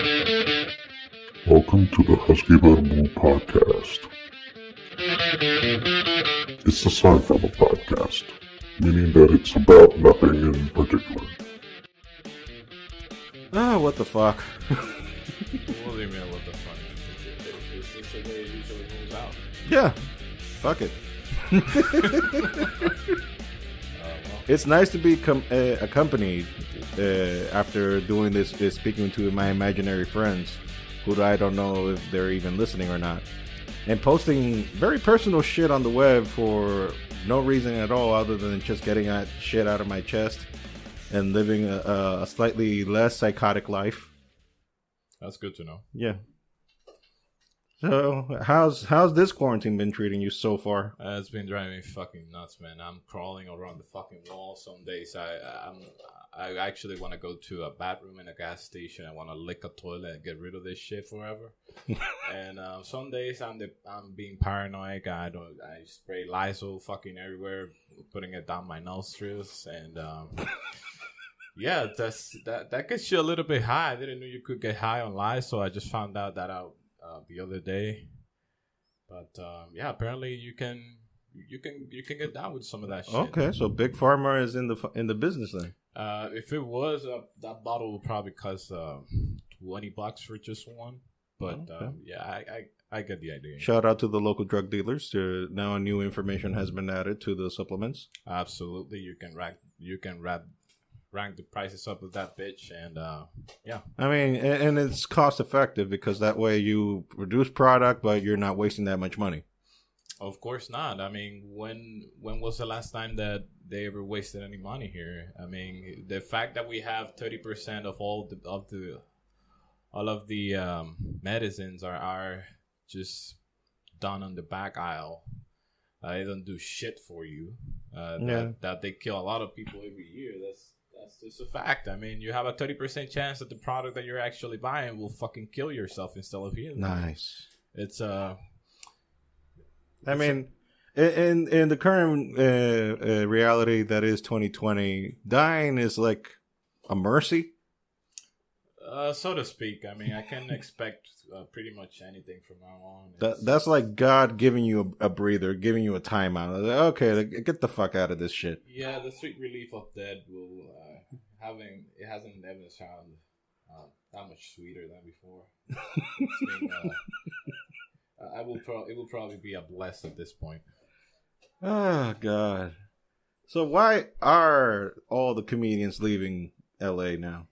Welcome to the Husky Bamboo Podcast. It's a sci-fi podcast, meaning that it's about nothing in particular. What the fuck? What do you mean, what the fuck? Is this the way it usually moves out? Yeah, fuck it. It's nice to be accompanied after doing this, speaking to my imaginary friends, who I don't know if they're even listening or not, and posting very personal shit on the web for no reason at all other than just getting that shit out of my chest and living a slightly less psychotic life. That's good to know. Yeah. So, how's this quarantine been treating you so far? It's been driving me fucking nuts, man. I'm crawling around the fucking wall some days. I actually want to go to a bathroom in a gas station. I want to lick a toilet and get rid of this shit forever. And some days I'm being paranoid. I spray Lysol fucking everywhere, putting it down my nostrils, and yeah, that gets you a little bit high. I didn't know you could get high on Lysol. I just found out that out the other day. But yeah, apparently you can get down with some of that shit. Okay, so Big Pharma is in the business then. If it was, that bottle would probably cost $20 for just one. But okay. Yeah, I get the idea. Shout out to the local drug dealers. Now new information has been added to the supplements. Absolutely, you can rank the prices up with that bitch, and yeah. I mean, and it's cost effective because that way you produce product, but you're not wasting that much money. Of course not. I mean, when was the last time that they ever wasted any money here? I mean, the fact that we have 30% of all of the medicines are just done on the back aisle. They don't do shit for you. That they kill a lot of people every year. That's just a fact. I mean, you have a 30% chance that the product that you're actually buying will fucking kill yourself instead of healing. Nice. It's I mean, in the current reality that is 2020, dying is like a mercy. So to speak. I mean, I can expect pretty much anything from now on. That's like God giving you a breather, giving you a timeout. Like, okay, get the fuck out of this shit. Yeah, the sweet relief of death will hasn't ever sounded that much sweeter than before. It will probably be a bless at this point. Oh God! So why are all the comedians leaving LA now?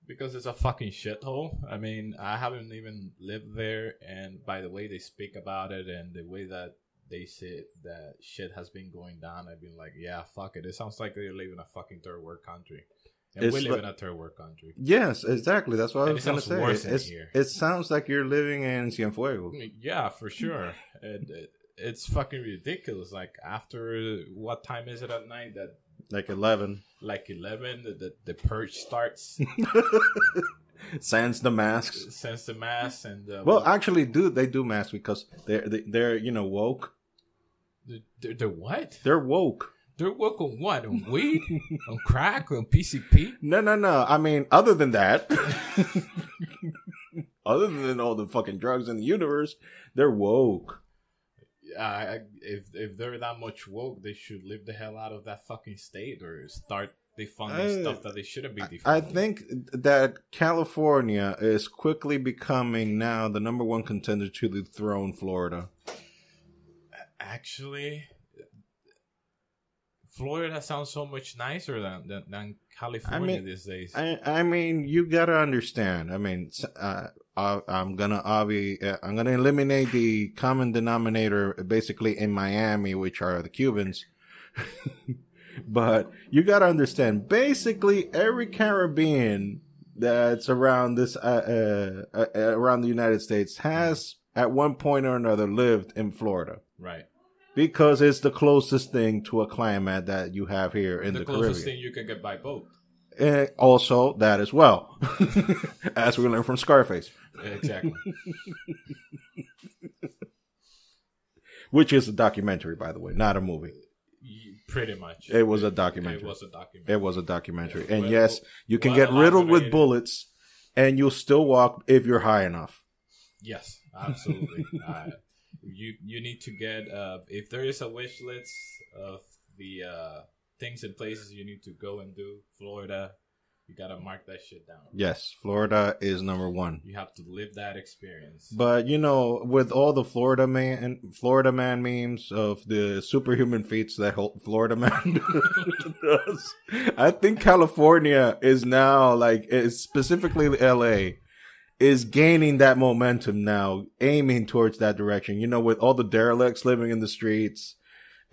Because it's a fucking shithole. I mean, I haven't even lived there, and by the way they speak about it and the way that they say that shit has been going down, I've been like, yeah, fuck it. It sounds like they're living in a fucking third world country. And we live in a third world country. Yes, exactly. That's what I was going to say. Worse in here. It sounds like you're living in Cienfuegos. Yeah, for sure. It's fucking ridiculous. Like, after, what time is it at night? Like 11. Like 11, the purge starts. Sends the masks. And well, actually, they do masks because they're woke. They're what? They're woke. They're woke on what? On weed? On crack? On PCP? No. I mean, other than that, other than all the fucking drugs in the universe, they're woke. If they're that much woke, they should live the hell out of that fucking state or start defunding stuff that they shouldn't be defunding. I think that California is quickly becoming now the number one contender to dethrone Florida. Actually, Florida sounds so much nicer than California these days. I mean, you gotta understand. I mean, I'm gonna eliminate the common denominator basically in Miami, which are the Cubans. But you gotta understand, basically every Caribbean that's around this around the United States has at one point or another lived in Florida. Right. Because it's the closest thing to a climate that you have here in the Caribbean. The closest thing you can get by boat. And also, that as well. As we learned from Scarface. Exactly. Which is a documentary, by the way, not a movie. Pretty much. It was a documentary. It was a documentary. And yes, you can get riddled with bullets and you'll still walk if you're high enough. Yes, absolutely. You need to get if there is a wish list of the things and places you need to go and do. Florida, you gotta mark that shit down. Yes, Florida is number one. You have to live that experience. But you know, with all the Florida man memes of the superhuman feats that Florida man does, I think California is now specifically LA is gaining that momentum now, aiming towards that direction. You know, with all the derelicts living in the streets.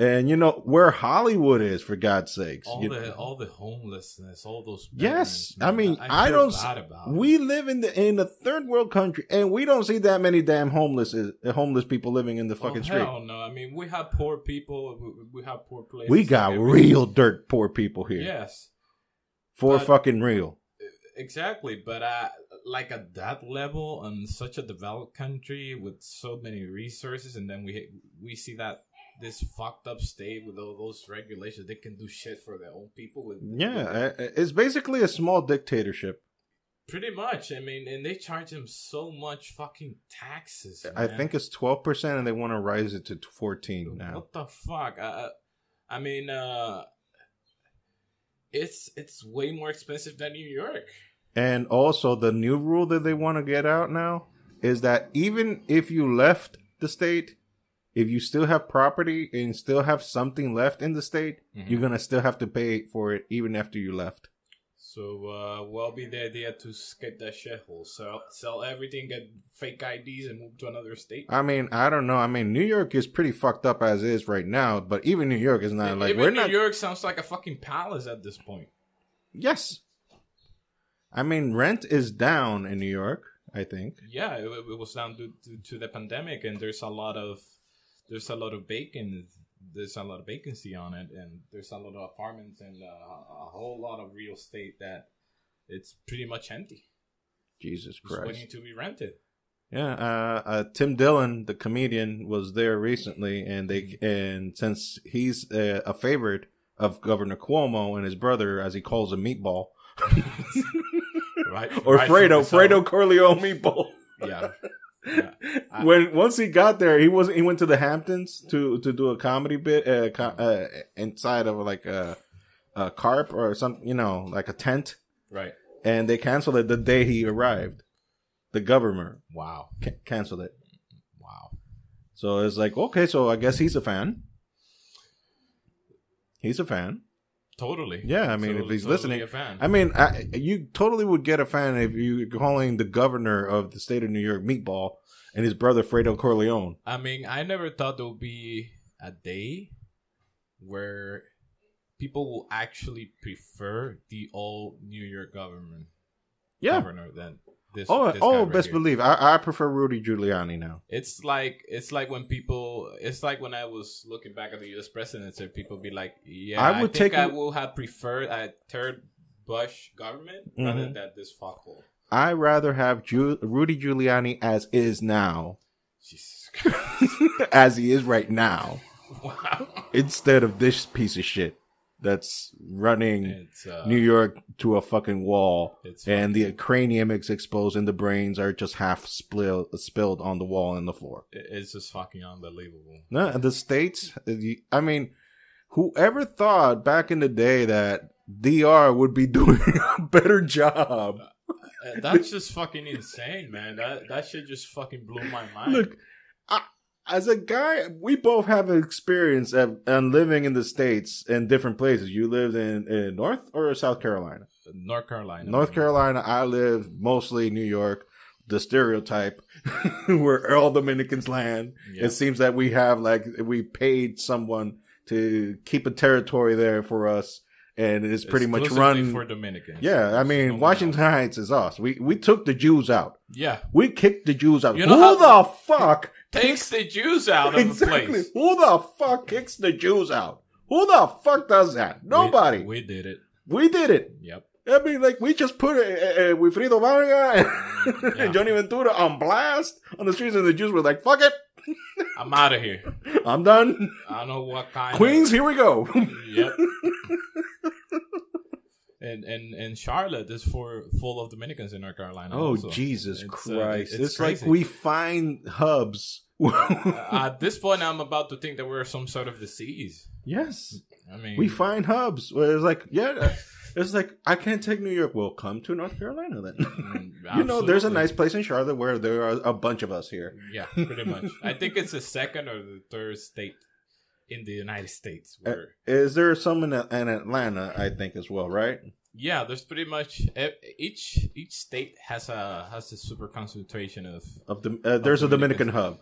And you know where Hollywood is, for God's sakes. All the homelessness, all those. Yes, man, I mean I don't. Bad about we live in a third world country, and we don't see that many damn homeless people living in the fucking street. Hell no! I mean, we have poor people. We have poor places. We got real dirt poor people here. Yes, fucking real. Exactly, but like at that level, in such a developed country with so many resources, and then we see that. This fucked up state with all those regulations, they can do shit for their own people. It's basically a small dictatorship. Pretty much. I mean, and they charge them so much fucking taxes. Man. I think it's 12%, and they want to rise it to 14 now. What the fuck? I mean, it's way more expensive than New York. And also, the new rule that they want to get out now is that even if you left the state. If you still have property and still have something left in the state, you're going to still have to pay for it even after you left. So, what'll be the idea to skip that shithole? Sell everything, get fake IDs, and move to another state? I mean, I don't know. I mean, New York is pretty fucked up as is right now, but even New York is not New York sounds like a fucking palace at this point. Yes. I mean, rent is down in New York, I think. Yeah, it was down due to the pandemic, and there's a lot of vacancy on it, and there's a lot of apartments and a whole lot of real estate that it's pretty much empty. Jesus Christ. Just waiting to be rented. Yeah, Tim Dillon, the comedian, was there recently, and since he's a favorite of Governor Cuomo and his brother, as he calls him, Meatball, right? Or Fredo Corleone Meatball. Yeah. Once he got there, he went to the Hamptons to do a comedy bit inside of like a carp or something, you know, like a tent. Right. And they canceled it the day he arrived. The governor. Wow. Canceled it. Wow. So it's like, okay, so I guess he's a fan. He's a fan. Totally. Yeah, I mean, if he's listening, a fan. I mean, you totally would get a fan if you're calling the governor of the state of New York Meatball and his brother Fredo Corleone. I mean, I never thought there would be a day where people will actually prefer the old New York governor than this. Oh, this guy right best here. believe. I prefer Rudy Giuliani now. It's like when I was looking back at the U.S. presidency, people be like, "Yeah, I will have preferred a third Bush government rather than this fuckhole." I rather have Rudy Giuliani as is now, Jesus Christ. as he is right now, Wow. instead of this piece of shit that's running New York to a fucking wall, and the cranium is exposed and the brains are just half spilled on the wall and the floor. It's just fucking unbelievable. No, the states, I mean, whoever thought back in the day that DR would be doing a better job? That's just fucking insane, man. That shit just fucking blew my mind. Look, as a guy, we both have experience on living in the States in different places. You lived in North or South Carolina? North Carolina. North Carolina. I live mostly New York. The stereotype where all Dominicans land. Yep. It seems that we paid someone to keep a territory there for us. And it's pretty much run for Dominicans. Yeah, I mean, Washington Heights is us. We took the Jews out. Yeah, we kicked the Jews out. You know who the fuck takes the Jews out of the place? Who the fuck kicks the Jews out? Who the fuck does that? Nobody. We did it. We did it. Yep. I mean, like, we just put Wilfrido Vargas and Johnny Ventura on blast on the streets, and the Jews were like, fuck it. I'm out of here. I'm done. I don't know what kind Queens, here we go. Yep. And Charlotte is full of Dominicans in North Carolina. Oh, also. Jesus Christ. It's crazy. like we find hubs. At this point, I'm about to think that we're some sort of disease. Yes. I mean, we find hubs where it's like, yeah, it's like, I can't take New York. Well, come to North Carolina then. You know, there's a nice place in Charlotte where there are a bunch of us here. Yeah, pretty much. I think it's the second or the third state in the United States. Where is there some in Atlanta, I think, as well, right? Yeah, there's pretty much each state has a super concentration of there's a Dominican hub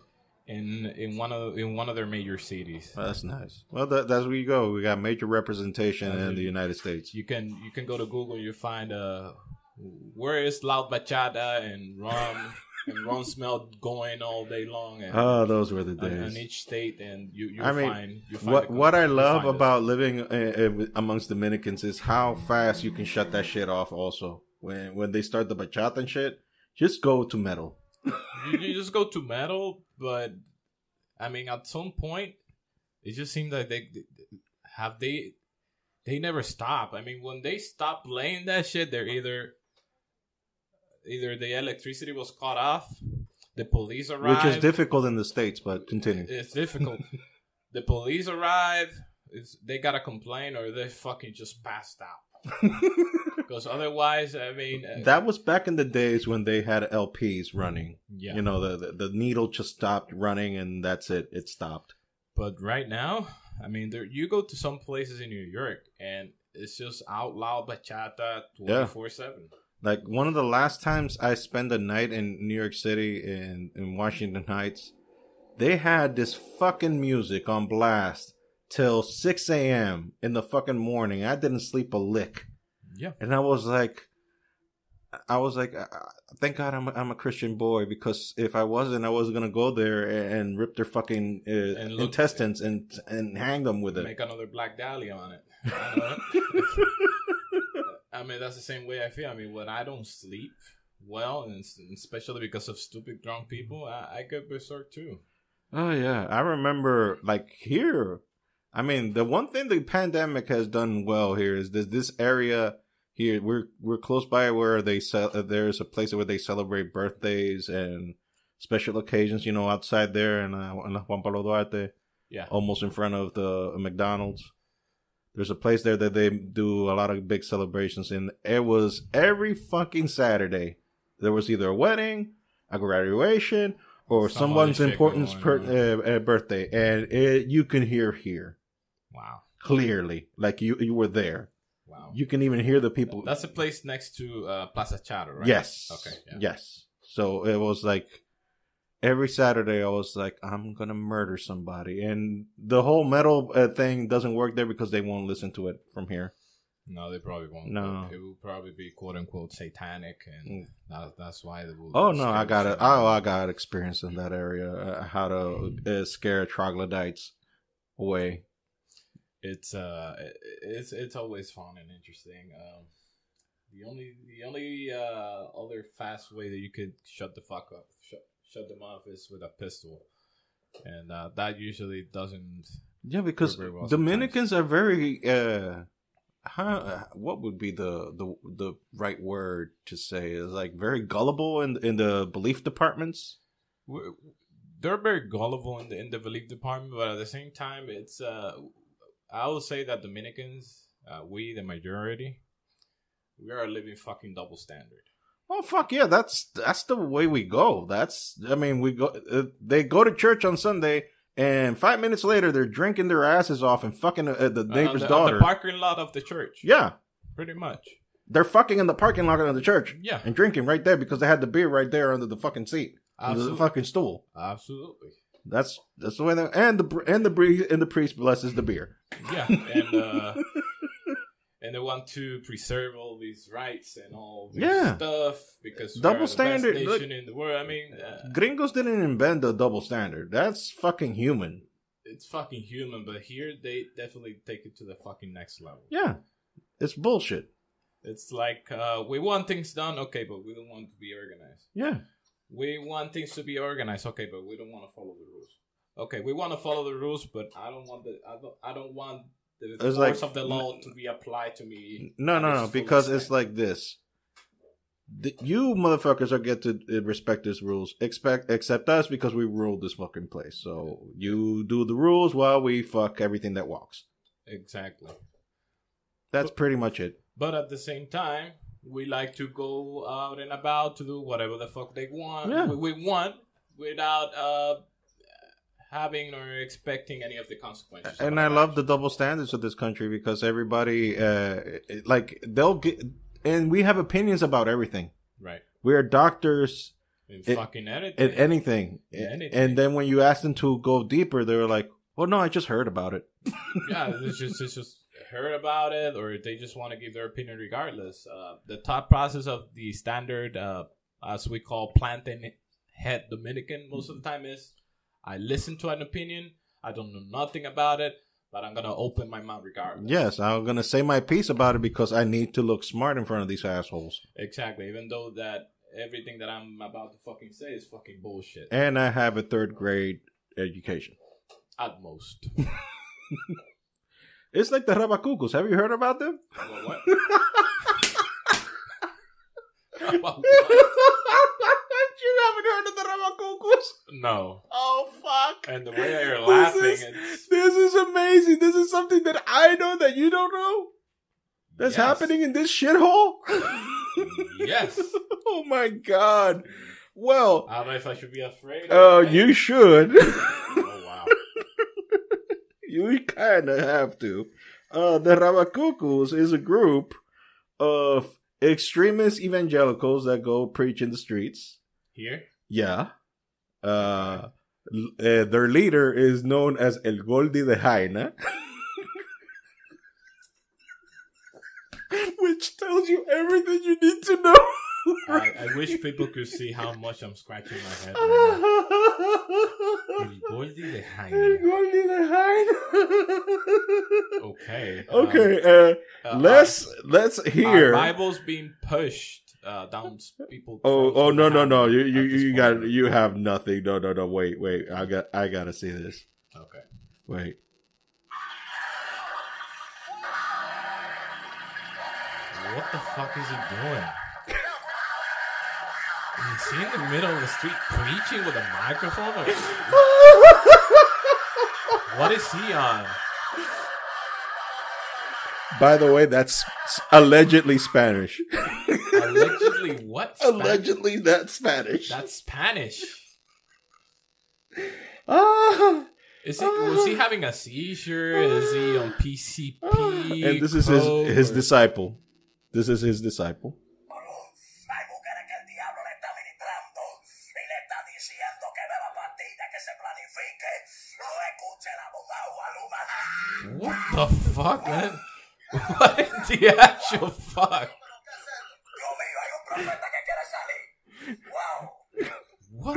in one of their major cities. Well, that's nice. Well, that's where you go. We got major representation in the United States. You can go to Google. You find where is loud bachata and rum smell going all day long. And those were the days. In each state, and you find what I love about living amongst Dominicans is how fast you can shut that shit off. Also, when they start the bachata and shit, just go to metal. you just go to metal, but I mean, at some point, it just seems like they never stop. I mean, when they stop playing that shit, they're either the electricity was cut off, the police arrived. Which is difficult in the States, but continue. It's difficult. The police arrive, they gotta complain, or they fucking just passed out. Because otherwise, I mean... that was back in the days when they had LPs running. Yeah. You know, the needle just stopped running, and that's it. It stopped. But right now, I mean, you go to some places in New York, and it's just out loud bachata 24/7. Like, one of the last times I spent a night in New York City in Washington Heights, they had this fucking music on blast till 6 a.m. in the fucking morning. I didn't sleep a lick. Yeah. And I was like, thank God I'm a Christian boy, because if I wasn't going to go there and rip their fucking intestines and hang them with it. Make another Black Dahlia on it. I mean, that's the same way I feel. I mean, when I don't sleep well, and especially because of stupid drunk people, I get berserk too. Oh, yeah. I remember, like, here. I mean, the one thing the pandemic has done well here is this area here. We're close by where there's a place where they celebrate birthdays and special occasions, you know, outside there in Juan Pablo Duarte. Yeah. Almost in front of the McDonald's. There's a place there that they do a lot of big celebrations, and it was every fucking Saturday. There was either a wedding, a graduation, or someone's important birthday, and you can hear here. Wow. Clearly, like you were there. Wow. You can even hear the people. That's a place next to Plaza Chato, right? Yes. Okay. Yeah. Yes. So it was like every Saturday I was like, I'm going to murder somebody. And the whole metal thing doesn't work there because they won't listen to it from here. No, they probably won't. No. It will probably be quote unquote satanic, and that's why they will. Oh, no, I got experience in that area. How to scare troglodytes away. It's always fun and interesting. The only other fast way that you could shut the fuck up, shut them off, is with a pistol, and that usually doesn't. Yeah, because well Dominicans are very. What would be the right word to say? Is like very gullible in the belief departments. They're very gullible in the belief department, but at the same time, it's I would say that Dominicans, we the majority, we are living fucking double standard. Oh fuck yeah, that's the way we go. We go. They go to church on Sunday, and 5 minutes later they're drinking their asses off and fucking the neighbor's daughter. On the parking lot of the church. Yeah, pretty much. They're fucking in the parking lot of the church. Yeah, and drinking right there because they had the beer right there under the fucking seat, under the fucking stool. Absolutely. That's the way they and the priest blesses the beer. Yeah, and they want to preserve all these rights and all this stuff because double standard the best nation in the world. I mean, gringos didn't invent the double standard. That's fucking human. It's fucking human, but here they definitely take it to the fucking next level. Yeah, it's bullshit. It's like we want things done, okay, but we don't want to be organized. Yeah. We want things to be organized, okay, but we don't want to follow the rules. Okay, we want to follow the rules, but I don't want the force of the law to be applied to me. No, because it's like this. You motherfuckers are get to respect these rules. Except us because we rule this fucking place. So you do the rules while we fuck everything that walks. Exactly. That's pretty much it. But at the same time, we like to go out and about to do whatever the fuck they want. Yeah. We want without having or expecting any of the consequences. And I love the double standards of this country because everybody, they'll get, and we have opinions about everything. Right. We are doctors in fucking anything. In anything. And then when you ask them to go deeper, they're like, well, no, I just heard about it. Yeah, it's just heard about it, or they just want to give their opinion regardless. The thought process of the standard, as we call plantain head Dominican, most of the time is, I listen to an opinion, I don't know nothing about it, but I'm going to open my mouth regardless. Yes, I'm going to say my piece about it because I need to look smart in front of these assholes. Exactly, even though that everything that I'm about to fucking say is fucking bullshit. And I have a 3rd grade education. At most. It's like the Rabacucos. Have you heard about them? What? About what? You haven't heard of the Rabacucos? No. Oh, fuck. And the way you're laughing. This is amazing. This is something that I know that you don't know. That's happening in this shithole? Yes. Oh, my God. Well. I don't know if I should be afraid. You should. Oh, wow. You kind of have to. The Rabacucos is a group of extremist evangelicals that go preach in the streets. Here? Yeah. Their leader is known as El Goldi de Jaina. Which tells you everything you need to know. I wish people could see how much I'm scratching my head right now. El Goldi de Jaina. El Goldi de Jaina. Okay. Okay. Let's hear. Our Bible's being pushed down people's. Oh no. You have nothing. No. Wait. I gotta see this. Okay. Wait. What the fuck is he doing? Is he in the middle of the street preaching with a microphone? Or... What is he on? By the way, that's allegedly Spanish. Allegedly what? Spanish? Allegedly that's Spanish. That's Spanish. Was he having a seizure? Is he on PCP? And this is his disciple. This is his disciple. What the fuck, man? What in the actual fuck? What? What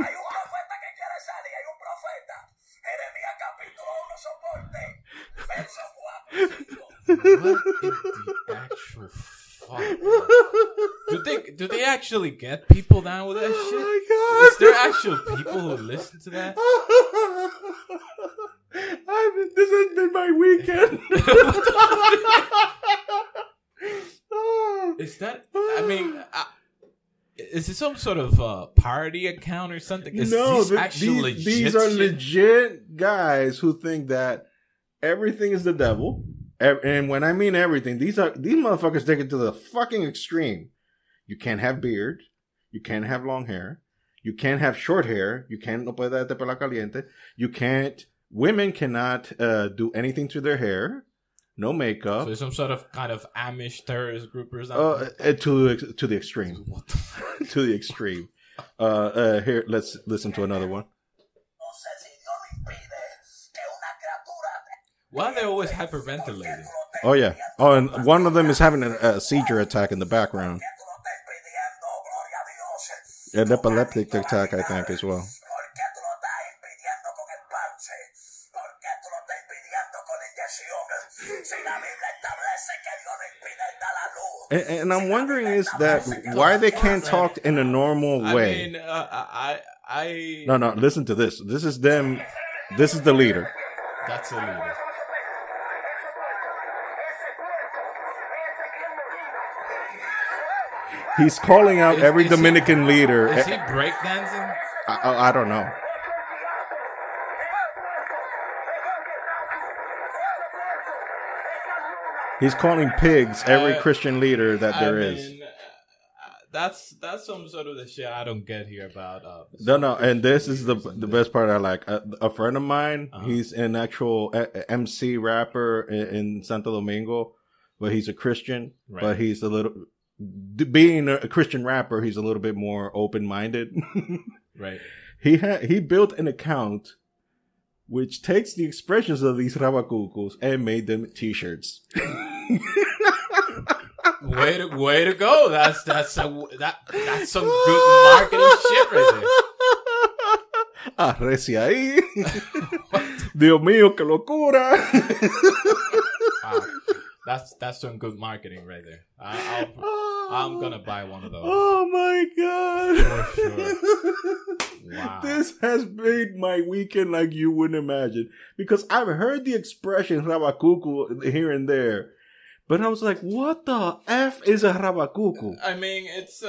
in the actual fuck? Do they actually get people down with that shit? Oh my God. Is there actual people who listen to that? This has been my weekend. Is that? I mean, is this some sort of party account or something? Is no, these are legit guys who think that everything is the devil. And when I mean everything, these motherfuckers take it to the fucking extreme. You can't have beard. You can't have long hair. You can't have short hair. You can't no puede darte pelo caliente. You can't. Women cannot do anything to their hair. No makeup. So it's some sort of kind of Amish terrorist group or something? To the extreme. What the fuck? To the extreme. Here, let's listen to another one. Why are they always hyperventilating? Oh, yeah. Oh, and one of them is having a seizure attack in the background. An epileptic attack, I think, as well. And I'm wondering is that why they can't talk in a normal way. I mean, No, listen to this. This is them. This is the leader. That's the leader. He's calling out every Dominican leader. Is he breakdancing? I don't know. He's calling pigs every Christian leader that there is. That's some sort of the shit I don't get here about. No, and this is the best part I like. A friend of mine, he's an actual MC rapper in Santo Domingo, but he's a Christian. Right. But he's a little, being a Christian rapper, he's a little bit more open-minded. Right. He built an account which takes the expressions of these rabacucos and made them t-shirts. Way to go! That's some good marketing shit right there. Arrecia ahí. Dios mío, qué locura. That's some good marketing right there. I'm gonna buy one of those. Oh my god! For sure. Wow. This has made my weekend like you wouldn't imagine, because I've heard the expression rabacuco here and there. But I was like, what the F is a rabacuco? I mean, it's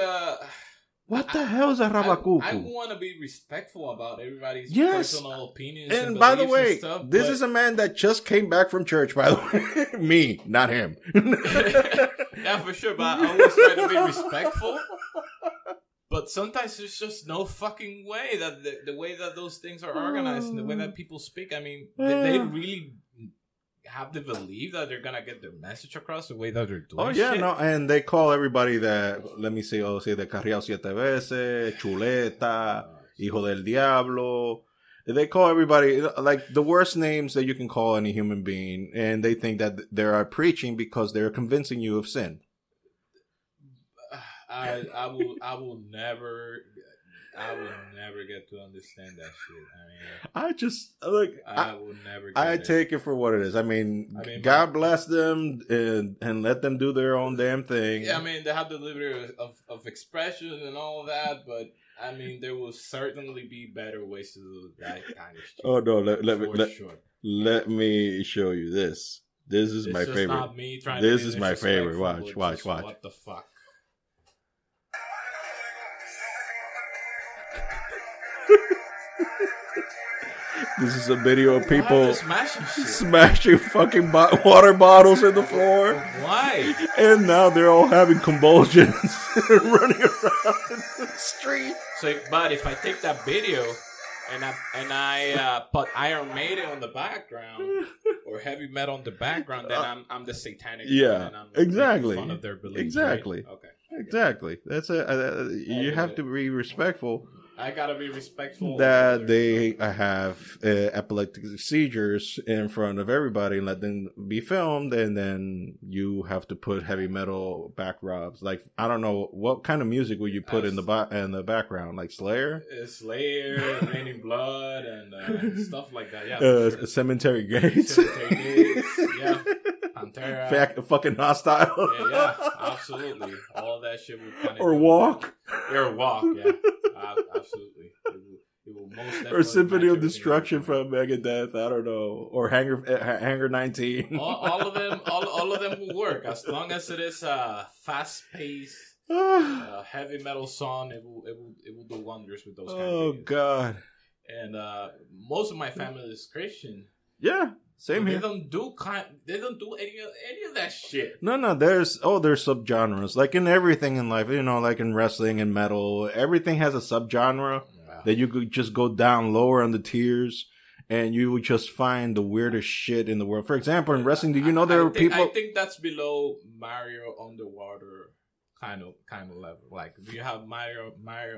what the hell is a rabacuco? I want to be respectful about everybody's personal opinions. And by the way, this is a man that just came back from church, by the way. Me, not him. Yeah, for sure. But I always try to be respectful. But sometimes there's just no fucking way that the way that those things are organized and the way that people speak. I mean, they really have to believe that they're gonna get their message across the way that they're doing. Oh yeah, shit. no, and they call everybody that. Let me see. Say the carriao siete veces, chuleta, hijo del diablo. They call everybody like the worst names that you can call any human being, and they think that they are preaching because they're convincing you of sin. I will never get to understand that shit. I mean, I will never. I take it for what it is. I mean God bless them and let them do their own damn thing. Yeah, I mean, they have the liberty of expression and all of that, but I mean, there will certainly be better ways to do that kind of shit. Oh no, let me show you this. This is my favorite. Not me trying this to be is my favorite. Watch. What the fuck? This is a video of people smashing fucking water bottles in the floor. Why? And now they're all having convulsions running around in the street. So, but if I take that video and I put Iron Maiden on the background or heavy metal on the background, then I'm the satanic. Yeah, and I'm exactly. Fun of their beliefs, exactly. Right? Okay. Exactly. That's you have to be respectful. I gotta be respectful that they have epileptic seizures in front of everybody and let them be filmed, and then you have to put heavy metal backdrops. Like, I don't know, what kind of music would you put in the background? Like Slayer, Raining Blood, and stuff like that. Yeah, sure. Cemetery Gates. Yeah. Pantera. Fucking Hostile. Yeah, absolutely. All that shit would kind of. Or Walk. Or Walk, yeah. Absolutely. It will most definitely. Or Symphony of Destruction from Megadeth. I don't know. Or Hangar 19. all of them will work as long as it is a fast-paced, heavy metal song. It will do wonders with those. Oh God. And most of my family is Christian. Yeah. Same here. They don't do any of that shit. No. There's subgenres. Like in everything in life, like in wrestling and metal, everything has a subgenre that you could just go down lower on the tiers, and you would just find the weirdest shit in the world. For example, in wrestling, do you know there are people? I think that's below Mario Underwater kind of level. Like, do you have Mario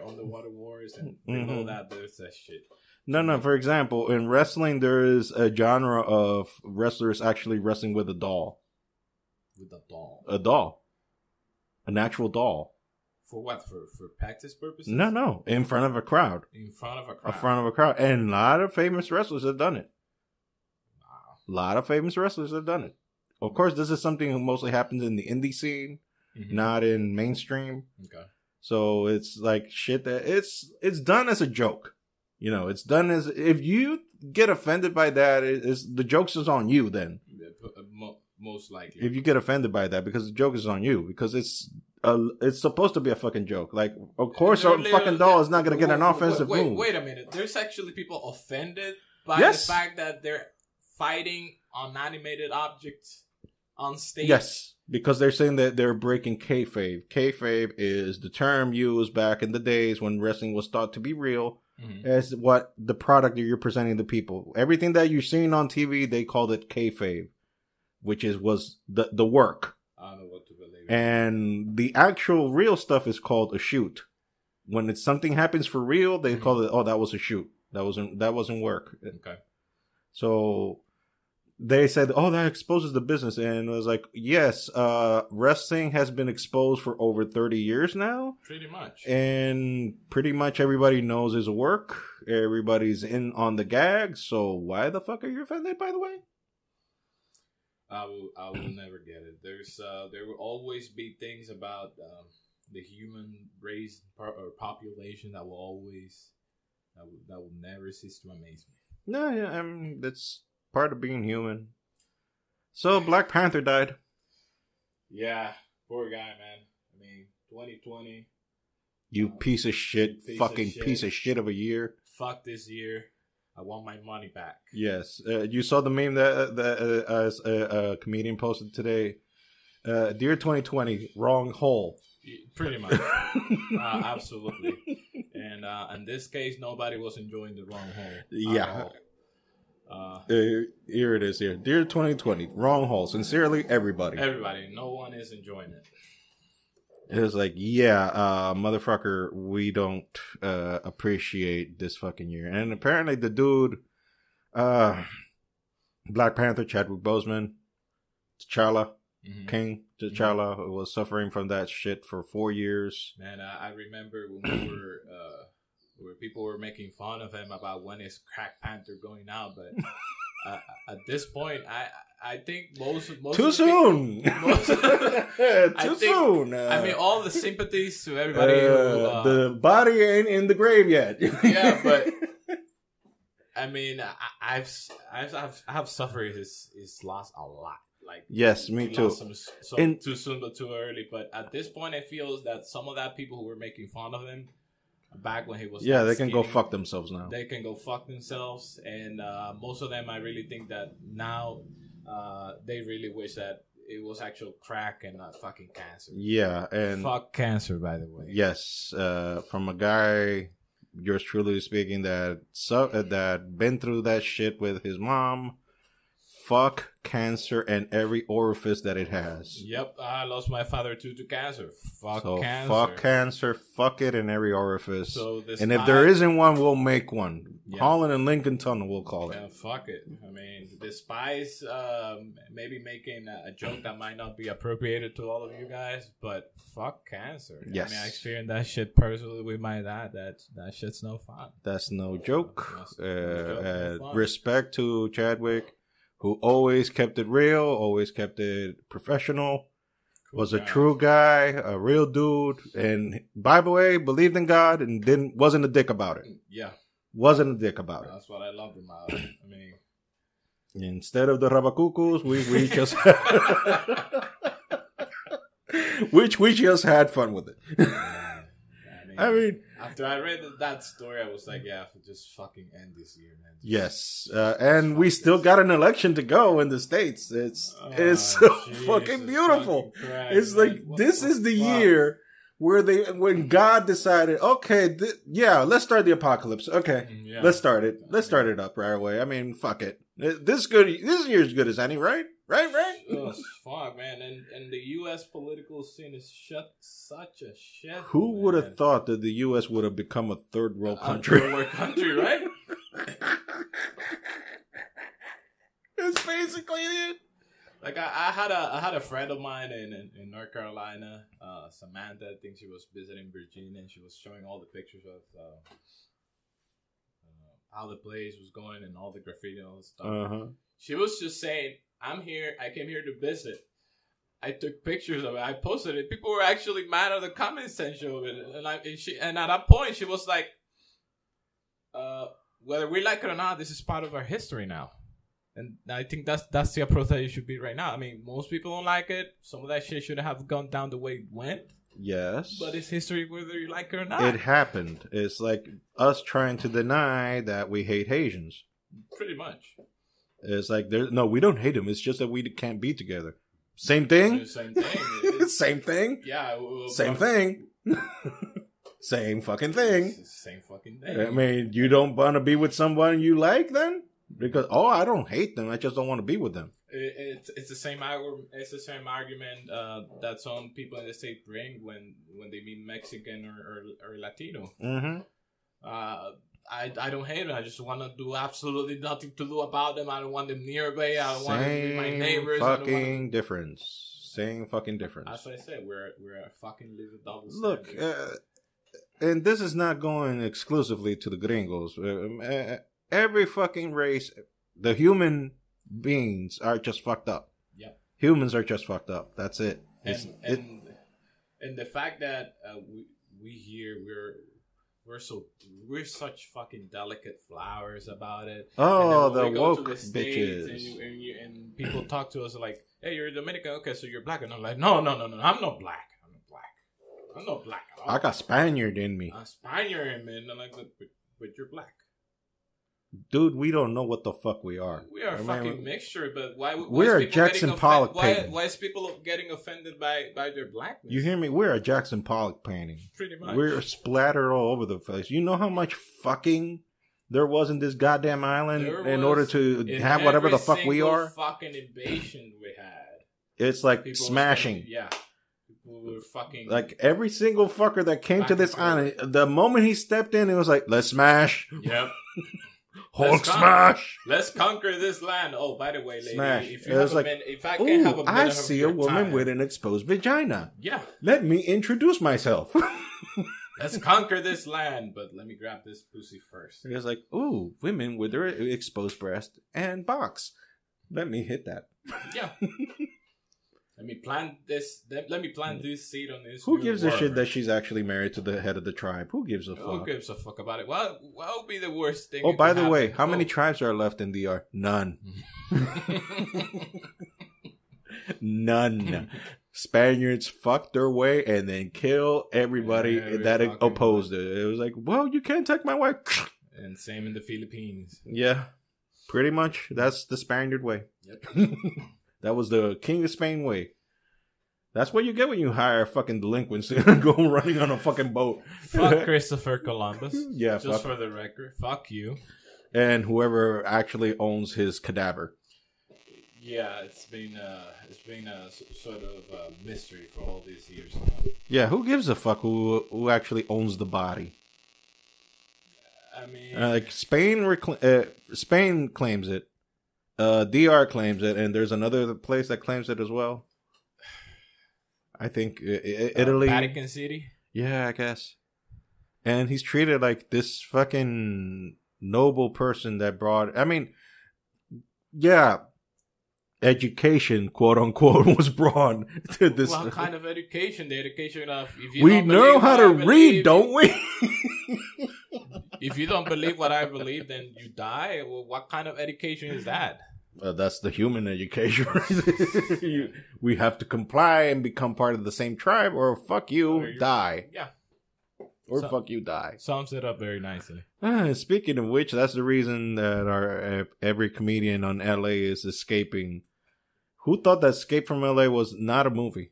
Underwater Wars, and below that there's that shit. No. For example, in wrestling, there is a genre of wrestlers actually wrestling with a doll. With a doll? A doll. An actual doll. For what? For practice purposes? No. In front of a crowd. In front of a crowd. In front of a crowd. And a lot of famous wrestlers have done it. Wow. A lot of famous wrestlers have done it. Of course, this is something that mostly happens in the indie scene, not in mainstream. Okay. So it's like shit that it's done as a joke. It's done as, if you get offended by that, the joke's is on you then. Most likely. If you get offended by that, because the joke is on you, because it's it's supposed to be a fucking joke. Like, of course, They're a fucking doll is not going to get an offensive move. Wait a minute. There's actually people offended by Yes. the fact that they're fighting on animated objects on stage. Yes, because they're saying that they're breaking kayfabe. Kayfabe is the term used back in the days when wrestling was thought to be real as what the product that you're presenting to people. Everything that you're seeing on TV, they called it kayfabe, which was the work. I don't know what to believe. And the actual real stuff is called a shoot. When it's something happens for real, they call it, oh, that was a shoot. That wasn't work. Okay. So they said, oh, that exposes the business. And it was like, yes, wrestling has been exposed for over 30 years now. Pretty much. And pretty much everybody knows it's work. Everybody's in on the gag. So why the fuck are you offended, by the way? I will never get it. There will always be things about the human race or population that will never cease to amaze me. No, yeah, I mean, that's part of being human. So Black Panther died. Yeah, poor guy, man. I mean, 2020. You piece of shit, piece of shit of a year. Fuck this year. I want my money back. Yes. You saw the meme that a comedian posted today. Dear 2020, wrong hole. Pretty much. Absolutely. And in this case, nobody was enjoying the wrong hole. Yeah. Here it is here. Dear 2020, wrong hole. Sincerely, everybody. Everybody. No one is enjoying it. It was like, yeah, motherfucker, we don't appreciate this fucking year. And apparently the dude, Black Panther, Chadwick Boseman, T'Challa, King T'Challa, was suffering from that shit for 4 years. Man, I remember when we were, where people were making fun of him about when is Crack Panther going out, but at this point, I think most too soon. Too soon. I mean, all the sympathies to everybody. The body ain't in the grave yet. Yeah, but I mean, I've suffered his loss a lot. Like, yes, me too. Too soon but too early. But at this point, I feel that some of that people who were making fun of him back when he was they can go fuck themselves now. They can go fuck themselves, and most of them, I really think that now they really wish that it was actual crack and not fucking cancer. Yeah, and fuck cancer, by the way. Yes, from a guy, yours truly speaking, that been through that shit with his mom. Fuck cancer and every orifice that it has. Yep, I lost my father too to cancer. Fuck cancer. Fuck cancer. Fuck it in every orifice. And if spy, there isn't one, we'll make one. Yeah. Holland and Lincoln Tunnel, we'll call it. Yeah, fuck it. I mean, despise maybe making a joke that might not be appropriated to all of you guys, but fuck cancer. Yes. I mean, I experienced that shit personally with my dad. That shit's no fun. That's no joke. No fun. Respect to Chadwick, who always kept it real, always kept it professional, was a true guy, a real dude, and by the way, believed in God and wasn't a dick about it. Yeah. Wasn't a dick about it. That's what I loved about it. I mean, instead of the rabacucus, we just we just had fun with it. I mean, after I read that story, I was like, yeah, just fucking end this year, man. Yes, and we still got an election to go in the States. It's so fucking beautiful. Christ, it's like, this is the year where when God decided, okay, let's start the apocalypse. Okay, let's start it. Let's start it up right away. I mean, fuck it. This year's good as any, right? Right? Oh, fuck, man. And the U.S. political scene is such a shit. Who would have thought that the U.S. would have become a third world country? Third world country, right? It's basically it. Like, I had a friend of mine in North Carolina, Samantha. I think she was visiting Virginia, and she was showing all the pictures of how the place was going and all the graffiti and all the stuff. She was just saying, I'm here. I came here to visit. I took pictures of it. I posted it. People were actually mad at the comment section of it. And at that point, she was like, whether we like it or not, this is part of our history now. And I think that's the approach that it should be right now. I mean, most people don't like it. Some of that shit should have gone down the way it went. Yes. But it's history whether you like it or not. It happened. It's like us trying to deny that we hate Haitians. Pretty much. It's like, no, we don't hate them. It's just that we can't be together. Same thing? Same thing. Same thing? Yeah. Same thing. Same fucking thing. Same fucking thing. I mean, you don't want to be with someone you like then? Because, I don't hate them. I just don't want to be with them. It's the same argument. It's the same argument that some people in the state bring when they meet Mexican or Latino. Mm-hmm. I don't hate them. I just want to do absolutely nothing to do about them. I don't want them nearby. I don't want them to be my neighbors. Fucking difference. Same fucking difference. As I said, we're a fucking living double Look, standard. and this is not going exclusively to the gringos. Every fucking race, the human beings are just fucked up. Yeah, humans are just fucked up. That's it. And the fact that we here we're such fucking delicate flowers about it. Oh, the we go woke to the States bitches. and people talk to us like, "Hey, you're Dominican, okay? So you're black?" And I'm like, "No, I'm not black. I'm not black at all. I got Spaniard in me. I'm Spaniard, man." And I'm like, "But you're black." Dude, we don't know what the fuck we are. We are a fucking mixture, but why we're a Jackson Pollock painting. Why is people getting offended by their blackness? You hear me? We're a Jackson Pollock painting. Pretty much. We're splattered all over the place. You know how much fucking there was in this goddamn island in order to have whatever the fuck we are? Fucking invasion we had. It's like people smashing. People were fucking. Like every single fucker that came to this island, the moment he stepped in, it was like, let's smash. Yep. Hulk smash! Let's conquer this land. Oh, by the way, lady, smash. if you have a minute, if I can have a minute I see a woman time, with an exposed vagina. Yeah. Let me introduce myself. Let's conquer this land, but let me grab this pussy first. It's like, ooh, women with their exposed breast and box. Let me hit that. Yeah. Let me plant this. Let me plant this seed on this. Who gives a shit that she's actually married to the head of the tribe? Who gives a fuck? Who gives a fuck about it? What would be the worst thing? Oh, by the way, how many tribes are left in DR? None. None. Spaniards fucked their way and then kill everybody that opposed it. It was like, well, you can't take my wife. And same in the Philippines. Yeah, pretty much. That's the Spaniard way. Yep. That was the King of Spain way. That's what you get when you hire fucking delinquents to go running on a fucking boat. Fuck Christopher Columbus. Yeah, just for the record. Fuck you. And whoever actually owns his cadaver. Yeah, it's been a sort of mystery for all these years. Yeah, who gives a fuck who actually owns the body? I mean, like Spain claims it. DR claims it, and there's another place that claims it as well. I think Italy. Vatican City? Yeah, I guess. And he's treated like this fucking noble person that brought... I mean, yeah, education, quote unquote, was brought to this... What kind of education? The education of... If you we know how to read, don't we? If you don't believe what I believe, then you die? Well, what kind of education is that? That's the human education. We have to comply and become part of the same tribe, or fuck you, die. Yeah. Or fuck you, die. Sums it up very nicely. Speaking of which, that's the reason that every comedian on LA is escaping. Who thought that Escape from LA was not a movie?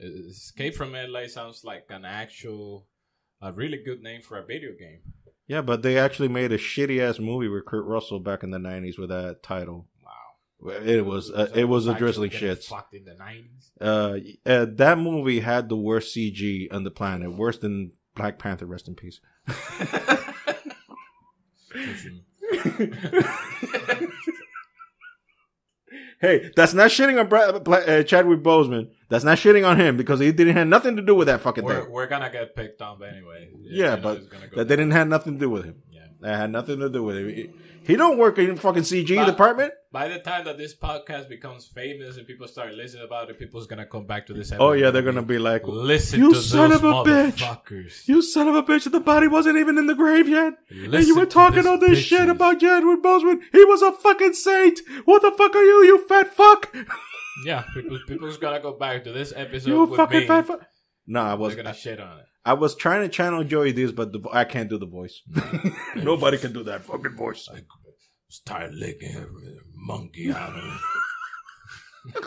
Escape from LA sounds like a really good name for a video game. Yeah, but they actually made a shitty ass movie with Kurt Russell back in the 90s with that title. Wow. It was a drizzling shit. Fucked in the 90s. That movie had the worst CG on the planet, worse than Black Panther. Rest in peace. Hey, that's not shitting on Chadwick Boseman. That's not shitting on him because he didn't have nothing to do with that fucking thing. We're gonna get picked on anyway. Yeah, but that didn't have nothing to do with him. Yeah, that had nothing to do with him. He don't work in fucking CG department. By the time that this podcast becomes famous and people start listening about it, people's gonna come back to this episode. Oh yeah, they're gonna be like, "Listen, you to son those of a bitch! Motherfuckers. You son of a bitch! The body wasn't even in the grave yet, Listen and you were talking all this shit about Chadwick Boseman. He was a fucking saint. What the fuck are you, you fat fuck?" Yeah, people's gonna go back to this episode you with fucking me. fat fuck. No, I was They're gonna shit on it. I was trying to channel Joey Diaz, but I can't do the voice. Nobody can do that fucking voice. Like, start licking a monkey out of it.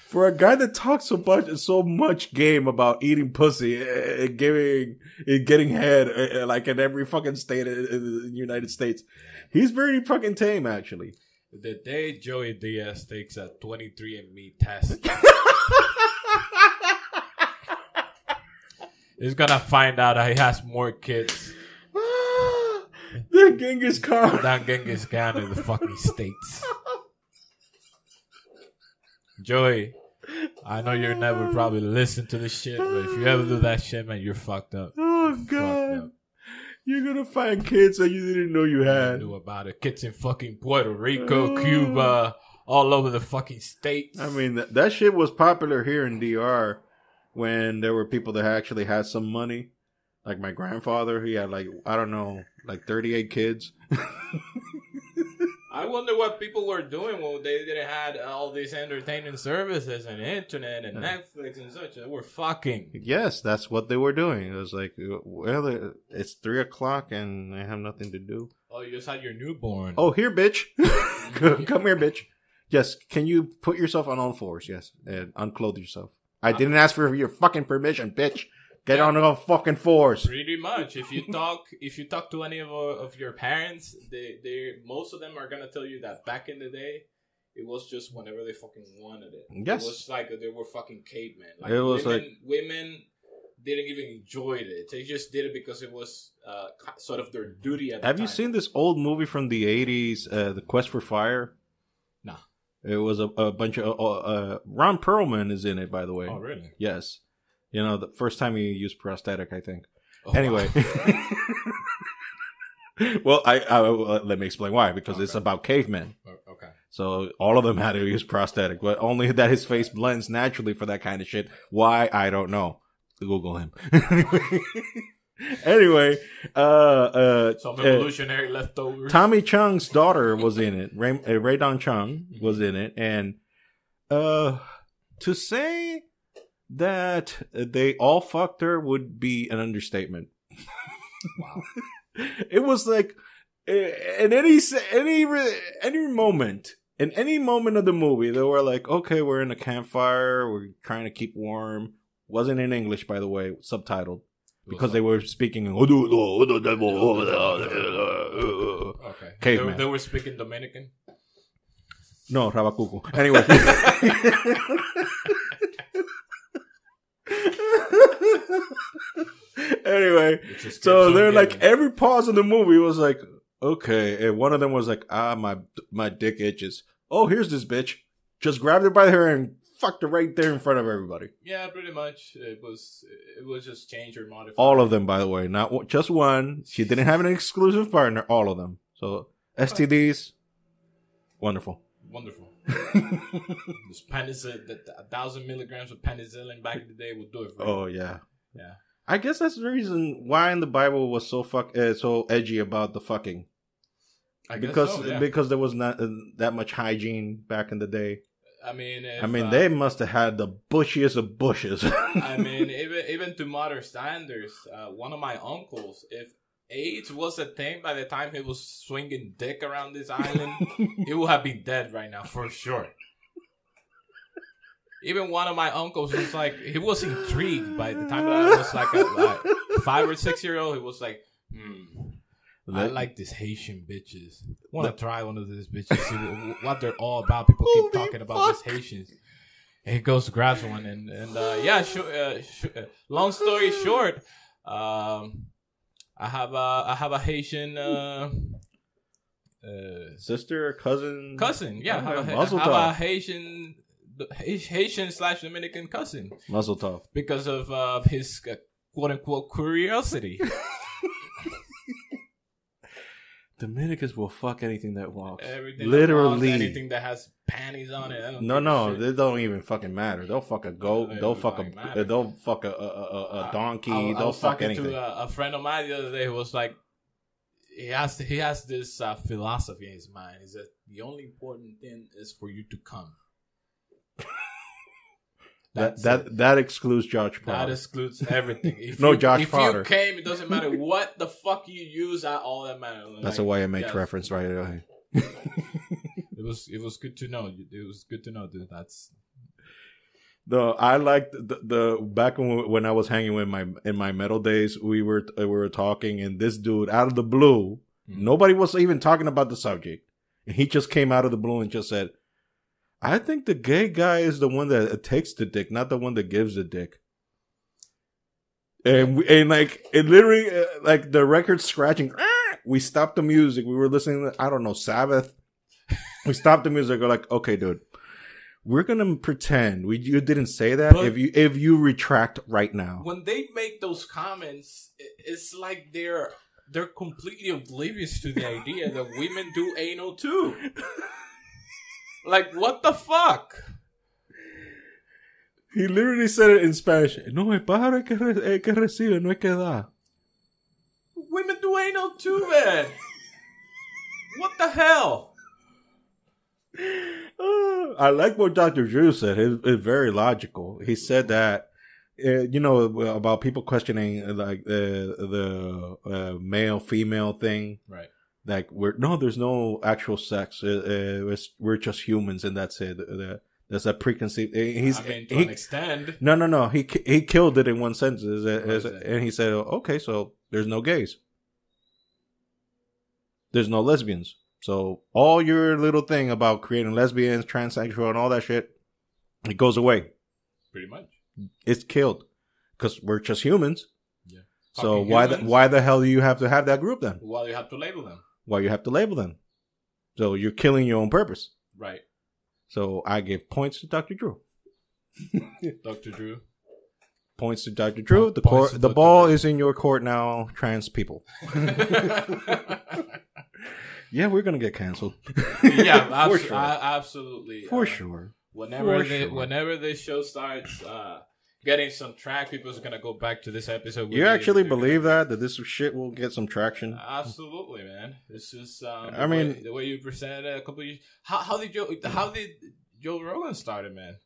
For a guy that talks so much game about eating pussy and getting head, like in every fucking state in the United States, he's very fucking tame, actually. The day Joey Diaz takes a 23andMe test, he's gonna find out he has more kids than Genghis Khan. Than Genghis Khan in the fucking States. Joey, I know you'll never probably listen to this shit, but if you ever do that shit, man, you're fucked up. Oh, God. You're gonna find kids that you didn't know you had. I knew about it. Kids in fucking Puerto Rico, Cuba, all over the fucking States. I mean, that shit was popular here in DR when there were people that actually had some money. Like my grandfather, he had 38 kids. I wonder what people were doing when they didn't have all these entertainment services and internet and Netflix and such. They were fucking. Yes, that's what they were doing. It was like, well, it's 3:00 and I have nothing to do. Oh, you just had your newborn. Oh, here, bitch. Come here, bitch. Yes, can you put yourself on all fours? Yes, and unclothe yourself. I didn't ask for your fucking permission, bitch. Get on all fucking fours. Pretty much. If you talk to any of your parents, they most of them are gonna tell you that back in the day, it was just whenever they fucking wanted it. Yes. It was like they were fucking cavemen. Like, it was women didn't even enjoy it. They just did it because it was sort of their duty at the time. Have you seen this old movie from the 80s, The Quest for Fire? Nah. It was a bunch of... Ron Perlman is in it, by the way. Oh, really? Yes. You know, the first time he used prosthetic, I think. Oh, anyway. Well, I let me explain why. Because it's about cavemen. Okay. So all of them had to use prosthetic. But only that his face blends naturally for that kind of shit. Why? I don't know. Google him. Anyway. Some evolutionary leftovers. Tommy Chung's daughter was in it. Ray Don Chung was in it. And to say that they all fucked her would be an understatement. Wow. It was like in any moment of the movie, they were like, okay, we're in a campfire, we're trying to keep warm. Wasn't in English, by the way, subtitled. Because they were speaking Okay. caveman. They were speaking Dominican? No, Rabacuco. Anyway. Anyway, so they're like, every pause in the movie was like, okay. And one of them was like, my dick itches. Oh, here's this bitch. Just grabbed her by the hair and fucked her right there in front of everybody. Yeah, pretty much. It was just change or modify. All of them, by the way, not just one. She didn't have an exclusive partner. All of them. So STDs, wonderful. Wonderful. This penicillin, 1,000 milligrams of penicillin back in the day would do it for you. Oh yeah, yeah. I guess that's the reason why in the Bible was so edgy about the fucking. Because there was not that much hygiene back in the day. I mean, they must have had the bushiest of bushes. I mean, even to modern standards, one of my uncles, if AIDS was a thing by the time he was swinging dick around this island, he would have been dead right now for sure. Even one of my uncles was like, he was intrigued by the time that I was like a 5 or 6 year old. He was like, I like these Haitian bitches. Want to try one of these bitches, see what they're all about. People keep talking about these Haitians. And he goes to grabs one, and yeah. Long story short, I have a Haitian sister, cousin. Yeah, I have a Haitian / Dominican cousin. Muzzle tough because of his quote unquote curiosity. Dominicans will fuck anything that walks. Everything literally that walks, anything that has panties on it. No, they don't even fucking matter. They'll fuck a goat. They'll fuck a donkey. They'll fuck anything. I was talking to a friend of mine the other day who was like, he has this philosophy in his mind. Is that the only important thing is for you to come. That excludes Josh Potter. That excludes everything. If Josh Potter. If you came, it doesn't matter what the fuck you use. All that matters. That's a YMH reference right away. It was good to know. It was good to know, dude. That's. No, I liked the back when I was hanging with in my metal days. We were talking, and this dude out of the blue, nobody was even talking about the subject, and he just came out of the blue and just said, "I think the gay guy is the one that takes the dick, not the one that gives the dick." And like it literally like the record scratching. We stopped the music. We were listening to, I don't know, Sabbath. We stopped the music. We're like, okay, dude, we're gonna pretend you didn't say that. But if you retract right now, when they make those comments, it's like they're completely oblivious to the idea that women do anal too. Like, what the fuck? He literally said it in Spanish. No, el pájaro es que recibe, no es que da. Women do anal too, man. What the hell? I like what Dr. Drew said. It's very logical. He said that, about people questioning like the male female thing. Right. Like there's no actual sex. We're just humans, and that's it. There's a preconceived. To an extent. No. He killed it in one sentence, and he said, "Okay, so there's no gays, there's no lesbians. So all your little thing about creating lesbians, transsexual, and all that shit, it goes away. Pretty much, it's killed because we're just humans. Yeah. So why the hell do you have to have that group then? Why do you have to label them? So you're killing your own purpose, right?" So I give points to Dr. Drew. Dr. Drew. Points to Dr. Drew. The ball is in your court now, trans people. Yeah, we're going to get canceled. Yeah, for sure. Absolutely. For sure. Whenever this show starts getting some track, people's going to go back to this episode. You actually believe that this shit will get some traction? Absolutely, man. It's just the way you presented it a couple of years. How did Joe Rogan started, man?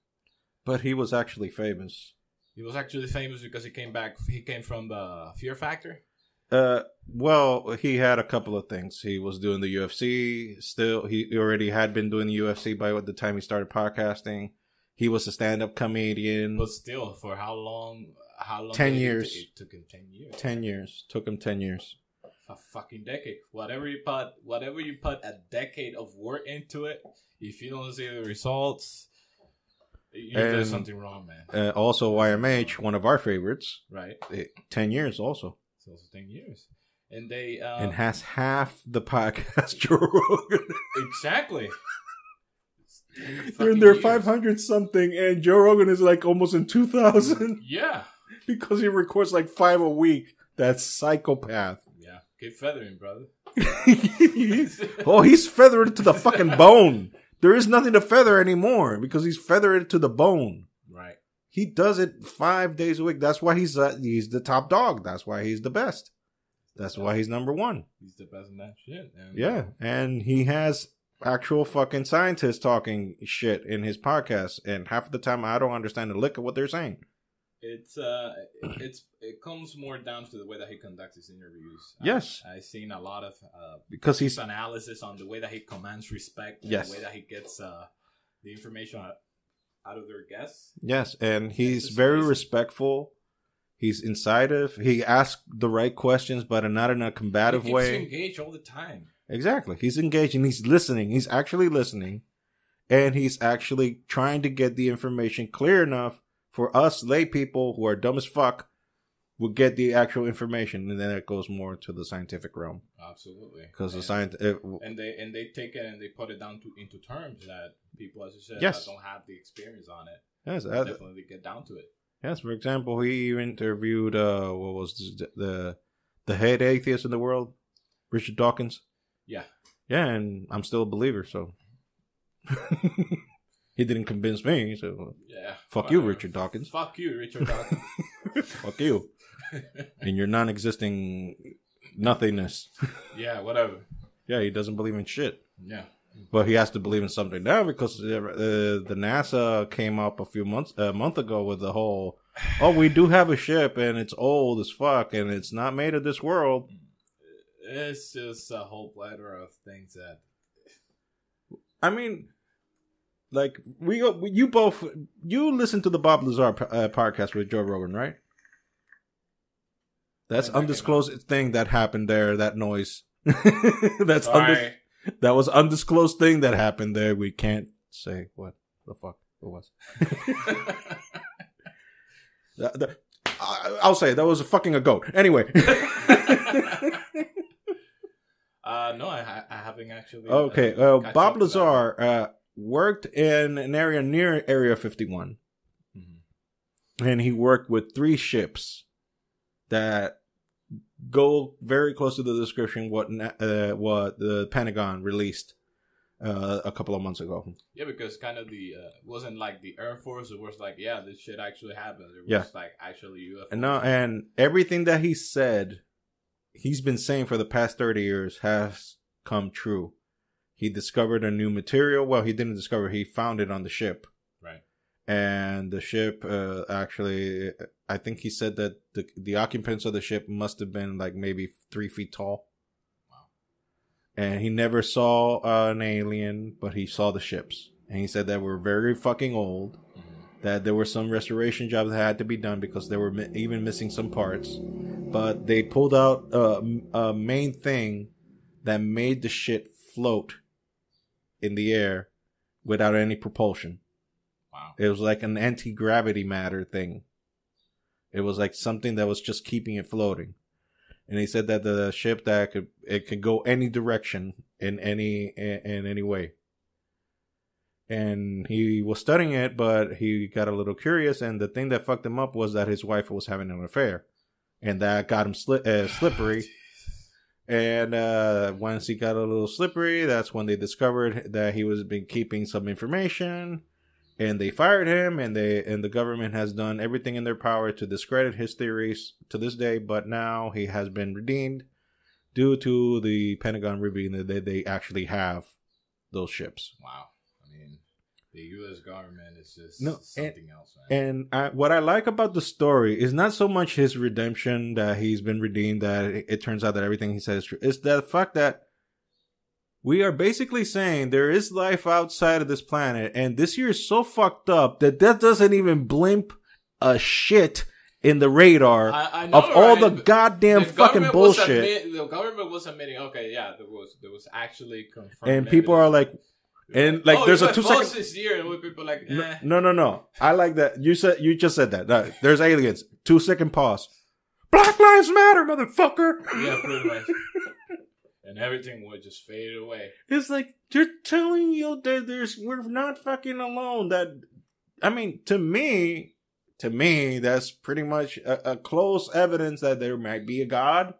But he was actually famous. He was actually famous because he came back. He came from the Fear Factor. Well, he had a couple of things. He was doing the UFC. Still, he already had been doing the UFC by the time he started podcasting. He was a stand-up comedian. But still, for how long? 10 years. It took him 10 years. 10 years. Took him 10 years. A fucking decade. Whatever you put a decade of work into it, if you don't see the results, there's something wrong, man. Also, YMH, one of our favorites. Right. 10 years also. It's also 10 years. And they... and has half the podcast Joe Rogan. Exactly. They're in their 500 something, and Joe Rogan is like almost in 2,000. Yeah. Because he records like 5 a week. That's psychopath. Yeah. Keep feathering, brother. He's feathered to the fucking bone. There is nothing to feather anymore because he's feathered to the bone. Right. He does it 5 days a week. That's why he's the top dog. That's why he's the best. That's why he's number one. He's the best in that shit. Yeah. And he has actual fucking scientists talking shit in his podcast. And half of the time I don't understand a lick of what they're saying. It comes more down to the way that he conducts his interviews. Yes, I've seen a lot of because he's analysis on the way that he commands respect. And yes, the way that he gets the information out of their guests. Yes, and he's very respectful. He's incisive. He asks the right questions, but not in a combative way. He's engaged all the time. Exactly, he's engaged and he's listening. He's actually listening, and he's actually trying to get the information clear enough for us lay people who are dumb as fuck will get the actual information, and then it goes more to the scientific realm. Absolutely, because the science and they take it and they put it down into terms that people, as you said, yes, that don't have the experience on it. Yes, definitely get down to it. Yes, for example, he interviewed what was the head atheist in the world, Richard Dawkins. Yeah, and I'm still a believer, so. He didn't convince me, so yeah. Fuck you, Richard Dawkins. Fuck you, Richard Dawkins. Fuck you. And your non-existing nothingness. Yeah, whatever. Yeah, he doesn't believe in shit. Yeah. But he has to believe in something now because the NASA came up a month ago with the whole, we do have a ship and it's old as fuck and it's not made of this world. It's just a whole plethora of things that. I mean, like you listen to the Bob Lazar podcast with Joe Rogan, right? That's undisclosed thing that happened there. That noise. That was undisclosed thing that happened there. We can't say what the fuck it was. I'll say that was a goat. Anyway. No, I haven't actually. Okay, Bob Lazar worked in an area near Area 51. Mm-hmm. And he worked with 3 ships that go very close to the description what the Pentagon released a couple of months ago. Yeah, because kind of wasn't like the Air Force. It was like, yeah, this shit actually happened. It was like actually UFO. And everything that he said, he's been saying for the past 30 years has come true. He discovered a new material. Well, he didn't discover. He found it on the ship. Right. And the ship actually, I think he said that the occupants of the ship must have been like maybe 3 feet tall. Wow. And he never saw an alien, but he saw the ships. And he said that we're very fucking old. That there were some restoration jobs that had to be done because they were even missing some parts. But they pulled out a main thing that made the shit float in the air without any propulsion. Wow. It was like an anti-gravity matter thing. It was like something that was just keeping it floating. And he said that the ship it could go any direction in any way. And he was studying it, but he got a little curious, and the thing that fucked him up was that his wife was having an affair. And that got him slippery. And once he got a little slippery, that's when they discovered that he was been keeping some information. And they fired him, and the government has done everything in their power to discredit his theories to this day. But now he has been redeemed due to the Pentagon revealing that they actually have those ships. Wow. The U.S. government is just something else, man. And what I like about the story is not so much his redemption, that he's been redeemed, that it turns out that everything he says is true. It's the fact that we are basically saying there is life outside of this planet, and this year is so fucked up that doesn't even blimp a shit in the radar I know, of all the goddamn fucking bullshit. The government was admitting, okay, yeah, there was actually confirmed. And people are like... And like, there's a 2 second. This year, and people like, No. I like that. You just said that. No, there's aliens. 2 second pause. Black Lives Matter, motherfucker. Yeah, pretty much. And everything would just fade away. It's like they're telling you that we're not fucking alone. To me, that's pretty much a close evidence that there might be a God.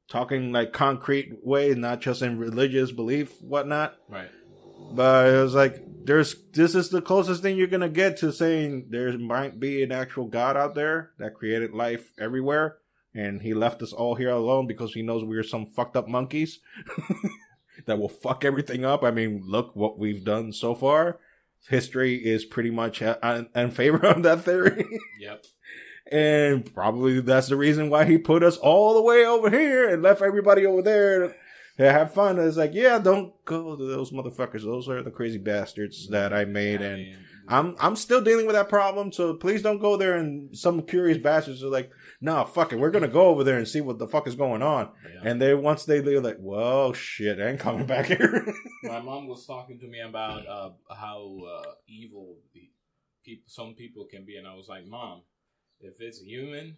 Talking like concrete way, not just in religious belief, whatnot. Right. But it was like, this is the closest thing you're going to get to saying there might be an actual God out there that created life everywhere. And he left us all here alone because he knows we're some fucked up monkeys that will fuck everything up. I mean, look what we've done so far. History is pretty much in favor of that theory. Yep. And probably that's the reason why he put us all the way over here and left everybody over there. Yeah, have fun. It's like, yeah, don't go to those motherfuckers. Those are the crazy bastards that I made, and I'm still dealing with that problem. So please don't go there. And some curious bastards are like, no, fuck it, we're gonna go over there and see what the fuck is going on. Yeah. And then once they're like, well, shit, I ain't coming back here. My mom was talking to me about how evil some people can be, and I was like, Mom, if it's human,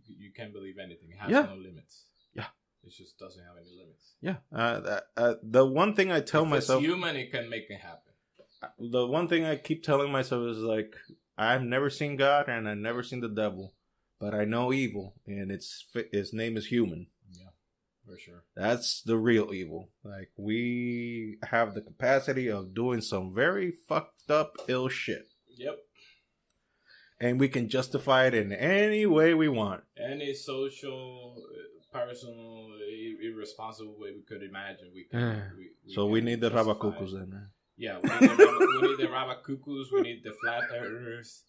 you can't believe anything. It has no limits. Yeah. It just doesn't have any limits. Yeah. The one thing I tell myself... If it's human, it can make it happen. The one thing I keep telling myself is like, I've never seen God and I've never seen the devil, but I know evil, and his name is human. Yeah, for sure. That's the real evil. Like, we have the capacity of doing some very fucked up, ill shit. Yep. And we can justify it in any way we want. Any social... personal, irresponsible way we could imagine. We need the justify rabacucos it. then. Right? Yeah, we need the rabacucos. We need the flat earthers.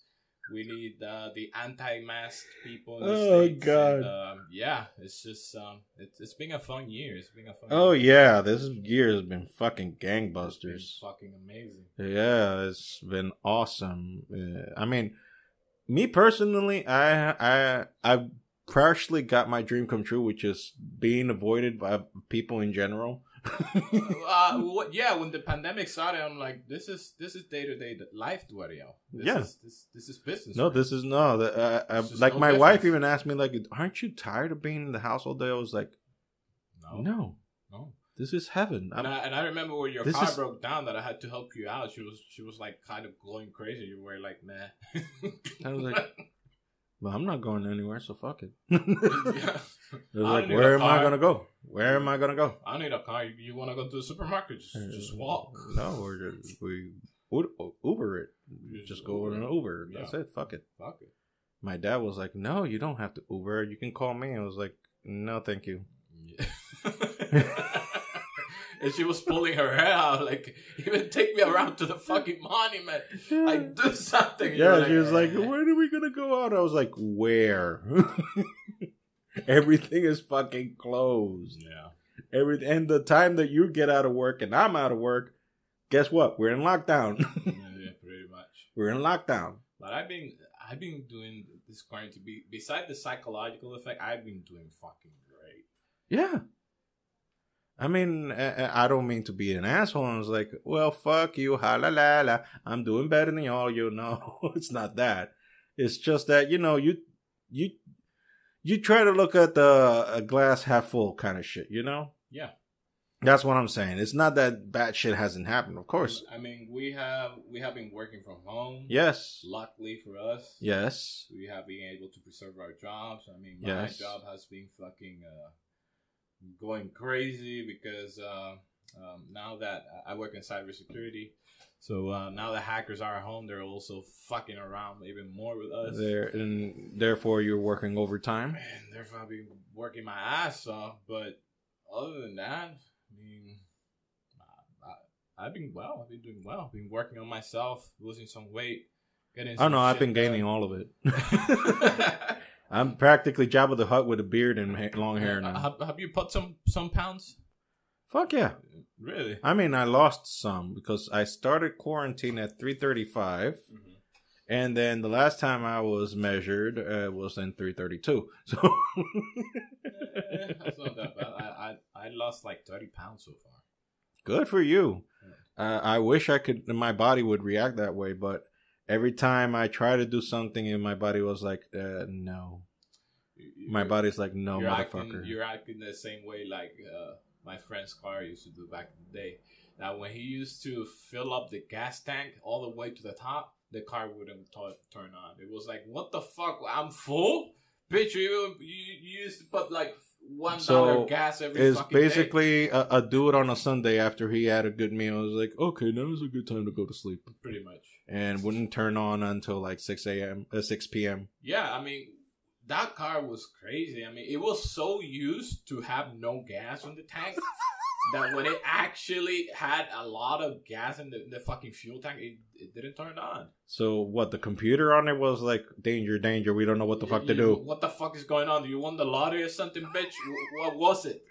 We need the anti-mask people. In the States. God! And, yeah, it's just it's been a fun year. It's been a fun. Oh year. yeah, this year has been fucking gangbusters. It's been fucking amazing. Yeah, it's been awesome. I mean, me personally, I partially got my dream come true, which is being avoided by people in general. When the pandemic started, I'm like, this is day-to-day life, Duario. This is business. No, this is no. Like my wife even asked me, like, aren't you tired of being in the house all day? I was like, no. This is heaven. And I remember when your car broke down that I had to help you out. She was like kind of going crazy. You were like, nah. I was like, well, I'm not going anywhere, so fuck it. Yeah. It was like, where am I gonna go? Where am I gonna go? I don't need a car. You want to go to the supermarket? Just walk. No, we Uber it. Just go in an Uber. That's it. Fuck it. My dad was like, no, you don't have to Uber. You can call me. I was like, no, thank you. Yeah. And she was pulling her hair out, like, even take me around to the fucking monument. Like, do something. Yeah, she was like, when are we gonna go out? I was like, where? Everything is fucking closed. Yeah. And the time that you get out of work and I'm out of work, guess what? We're in lockdown. Yeah, pretty much. We're in lockdown. But I've been doing this quarantine. Besides the psychological effect, I've been doing fucking great. Yeah. I mean, I don't mean to be an asshole. I was like, well, fuck you, ha la la la. I'm doing better than y'all. You know, it's not that. It's just that, you know, you try to look at the glass half full kind of shit, you know? Yeah. That's what I'm saying. It's not that bad shit hasn't happened, of course. I mean, we have been working from home. Yes. Luckily for us. Yes. We have been able to preserve our jobs. I mean, my job has been fucking going crazy because now that I work in cybersecurity, so now the hackers are at home, they're also fucking around even more with us. And therefore, you're working overtime. Man, therefore I've been working my ass off. But other than that, I mean, I've been doing well. I've been working on myself, losing some weight, getting. Oh no, I've been gaining all of it. I'm practically Jabba the Hutt with a beard and long hair now. Have you put some pounds? Fuck yeah. Really? I mean, I lost some because I started quarantine at 335. Mm-hmm. And then the last time I was measured was in 332. So that's not that bad. I lost like 30 pounds so far. Good for you. I wish my body would react that way, but every time I try to do something and my body was like, no. My body's like, no, motherfucker. You're acting the same way like my friend's car used to do back in the day. Now, when he used to fill up the gas tank all the way to the top, the car wouldn't turn on. It was like, what the fuck? I'm full? Bitch, you used to put like $1 gas every fucking day. It's basically a dude on a Sunday after he had a good meal. I was like, okay, now is a good time to go to sleep. Pretty much. And wouldn't turn on until like 6 p.m. Yeah, I mean, that car was crazy. I mean, it was so used to have no gas in the tank that when it actually had a lot of gas in the fucking fuel tank, it didn't turn on. So what, the computer on it was like, danger, danger, we don't know what the fuck to do. What the fuck is going on? Do you won the lottery or something, bitch? What was it?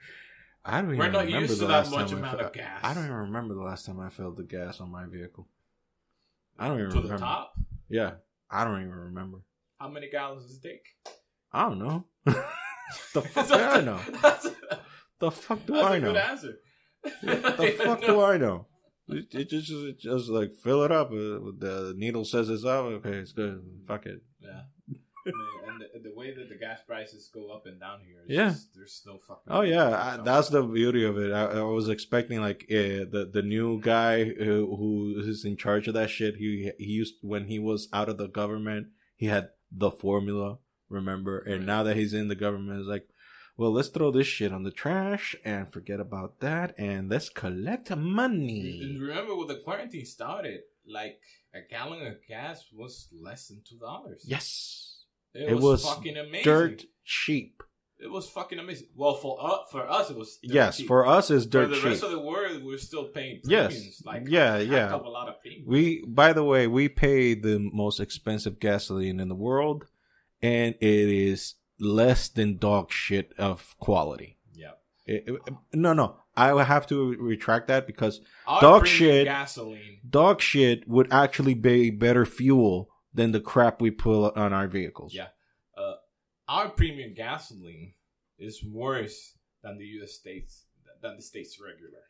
I don't even We're not remember used to that much amount of gas. I don't even remember the last time I filled the gas on my vehicle. I don't even remember. To the top? Yeah, I don't even remember. How many gallons does it take? I don't know. The fuck do I know? The fuck do I know? That's a good answer. The fuck do I know? It just like fill it up. The needle says it's up. Okay, it's good. Fuck it. Yeah. And the way that the gas prices go up and down here, there's no fucking. Oh yeah, that's the beauty of it. I was expecting like the new guy who is in charge of that shit. He used, when he was out of the government, he had the formula. Remember, and now that he's in the government, it's like, well, let's throw this shit on the trash and forget about that, and let's collect money. And remember when the quarantine started, like a gallon of gas was less than $2. Yes, it was fucking amazing. Dirt cheap. It was fucking amazing. Well, for us, it was yes. cheap. For us, it's dirt cheap. For the rest of the world, we're still paying premiums. Yes. Like yeah. of a lot of premiums. By the way, we pay the most expensive gasoline in the world, and it is less than dog shit of quality. Yeah. No. I will have to retract that because Our dog shit would actually be better fuel than the crap we put on our vehicles. Yeah. Our premium gasoline is worse than the U.S. states, than the states regular.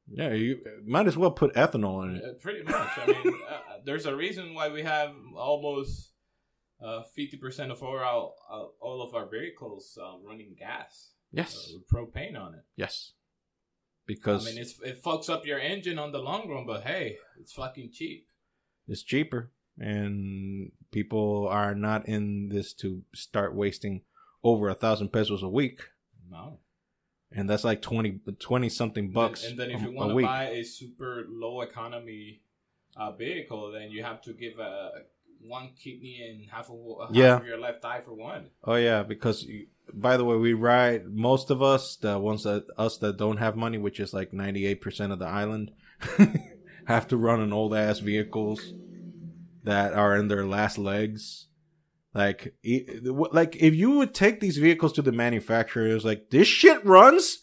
Yeah, you might as well put ethanol in it. Pretty much. I mean, there's a reason why we have almost 50% of all of our vehicles running gas. Yes. With propane on it. Yes. Because I mean, it fucks up your engine on the long run, but hey, it's fucking cheap. It's cheaper. And people are not in this to start wasting over 1,000 pesos a week. No. And that's like 20 something bucks. And then if you want to buy a super low economy vehicle, then you have to give one kidney and half of your left thigh for one. Oh yeah, because by the way, we ride, most of us, the ones that don't have money, which is like 98% of the island, have to run in old ass vehicles that are in their last legs. Like if you would take these vehicles to the manufacturers, like, this shit runs.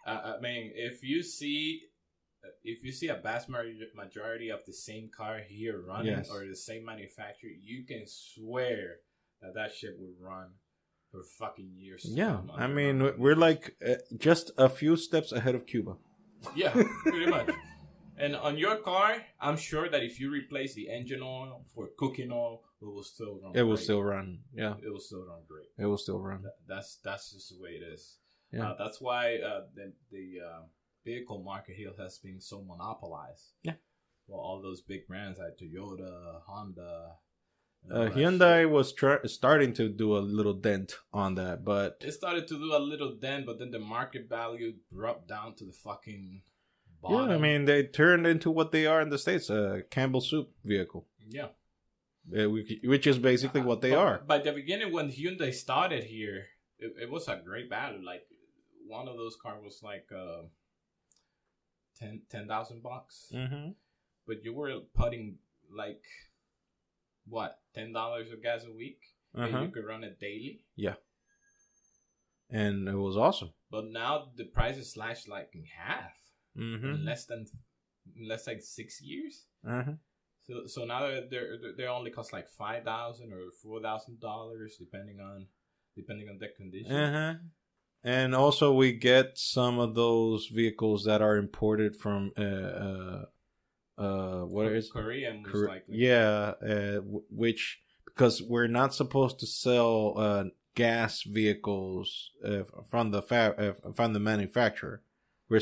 I mean, if you see a vast majority of the same car here running, yes, or the same manufacturer, you can swear that shit would run for fucking years. Yeah, I mean, we're like just a few steps ahead of Cuba. Yeah, pretty much. And on your car, I'm sure that if you replace the engine oil for cooking oil, it will still run. It will still run. Yeah, it will still run great. It will still run. That's just the way it is. Yeah, that's why the vehicle market here has been so monopolized. Yeah. Well, all those big brands like Toyota, Honda. Hyundai was starting to do a little dent on that, but it started to do a little dent, but then the market value dropped down to the fucking bottom. Yeah, I mean, they turned into what they are in the States, a Campbell Soup vehicle. Yeah. Which is basically what they are. By the beginning, when Hyundai started here, it was a great value. Like, one of those cars was like $10,000 bucks. Mm-hmm. But you were putting like, what, $10 of gas a week? And you could run it daily? Yeah. And it was awesome. But now the price is slashed like in half. Mm-hmm. In less like 6 years. Mm-hmm. So now they only cost like $5,000 or $4,000 depending on the condition. Uh-huh. And also we get some of those vehicles that are imported from Korea, most likely. Yeah, which, because we're not supposed to sell gas vehicles from the manufacturer. We're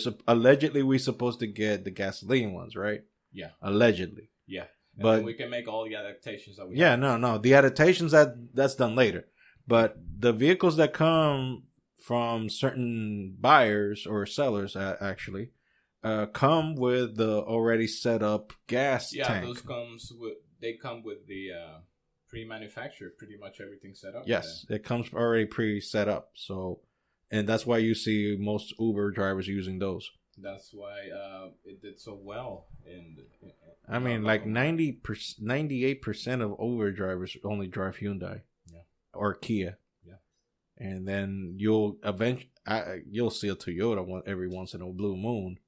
supposed to get the gasoline ones, right? Yeah. Allegedly. Yeah. But we can make all the adaptations that we have. Yeah, no. The adaptations that's done later. But the vehicles that come from certain buyers or sellers actually come with the already set up gas tank. Yeah, those come with the pre-manufactured, pretty much everything set up. Yes, it comes already pre-set up. So, and that's why you see most Uber drivers using those. That's why it did so well. I mean, like 98% of Uber drivers only drive Hyundai, or Kia. Yeah, and then you'll see a Toyota every once in a blue moon,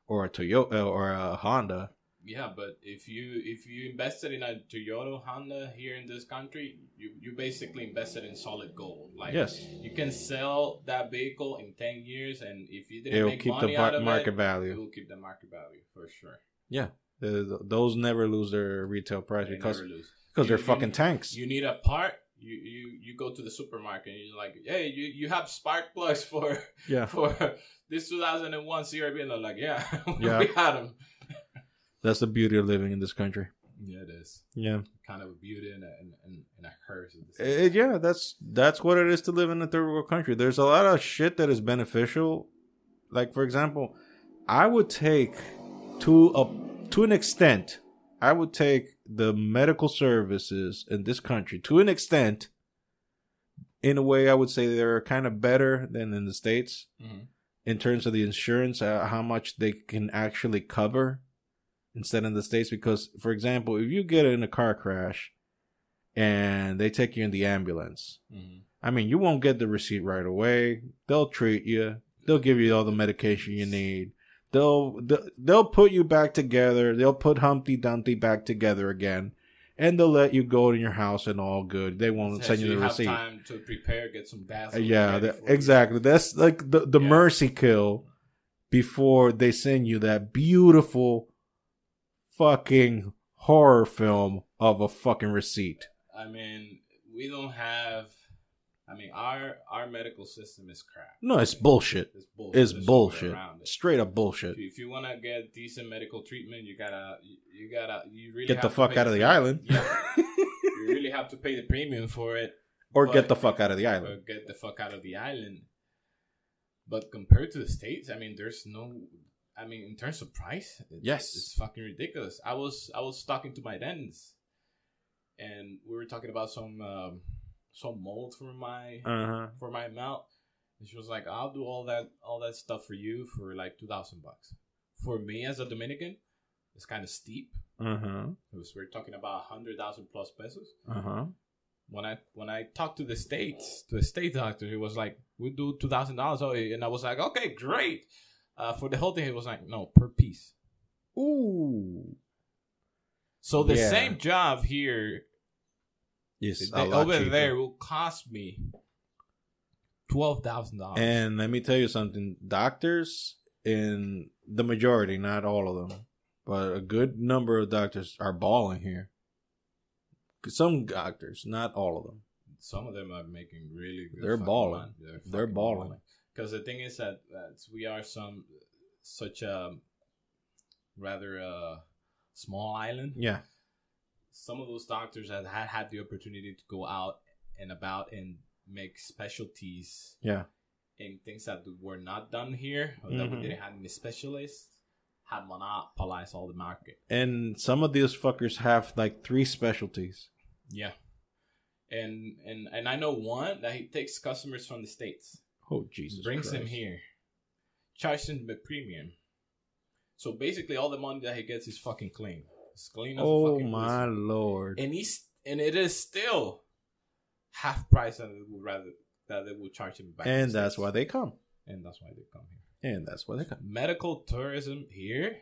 or a Toyota or a Honda. Yeah, but if you invested in a Toyota, Honda here in this country, you basically invested in solid gold. Like, yes, you can sell that vehicle in 10 years, and if you didn't it'll make keep money the out of market value. It will keep the market value for sure. Yeah, those never lose their retail price because they're fucking tanks. You need a part. You go to the supermarket and you're like, hey, you have spark plugs for this 2001 CRV, and they're like, yeah. We had them. That's the beauty of living in this country. Yeah, it is. Yeah, kind of a beauty and a curse. Yeah, that's what it is to live in a third world country. There's a lot of shit that is beneficial. Like, for example, I would take to an extent. I would take the medical services in this country to an extent in a way, I would say they're kind of better than in the States Mhm. in terms of the insurance, how much they can actually cover instead in the States. Because, for example, if you get in a car crash and they take you in the ambulance, Mhm. I mean, you won't get the receipt right away. They'll treat you. They'll give you all the medication you need. They'll put you back together. They'll put Humpty Dumpty back together again. And they'll let you go to your house and all good. They won't send you the receipt. You have time to prepare, get some baths. Yeah, exactly. That's like the mercy kill before they send you that beautiful fucking horror film of a fucking receipt. I mean, we don't have. I mean, our medical system is crap. No, it's bullshit. It's bullshit. It's bullshit. Straight up bullshit. If you want to get decent medical treatment, you really get the have fuck out of the island. Yeah. You really have to pay the premium for it. Or get the fuck out of the island. Or get the fuck out of the island. But compared to the States, I mean, there's no. I mean, in terms of price, it's fucking ridiculous. I was talking to my dentist, and we were talking about some mold for my mouth, and she was like, "I'll do all that stuff for you for like $2,000 bucks." For me as a Dominican, it's kind of steep. Because we're talking about 100,000 plus pesos. When I talked to the state doctor, he was like, "We do $2,000." And I was like, "Okay, great." For the whole thing, he was like, "No, per piece." Ooh. So the same job here. Yes, over there will cost me $12,000. And let me tell you something: doctors, in the majority, not all of them, but a good number of doctors are balling here. Some doctors, not all of them. Some of them are making really good. They're balling. They're balling. Because the thing is that we are such a rather small island. Yeah. Some of those doctors have had the opportunity to go out and about and make specialties. Yeah. In things that were not done here, or that we didn't have any specialists, had monopolized all the market. And some of these fuckers have like 3 specialties. Yeah. And I know one that he takes customers from the States. Oh, Jesus brings Christ. them here. Charges them the premium. So basically all the money that he gets is fucking clean. It's clean as a fucking my blizzard. Lord. And it is still half price that they would charge him back. And that's why they come. And that's why they come here. Medical tourism here,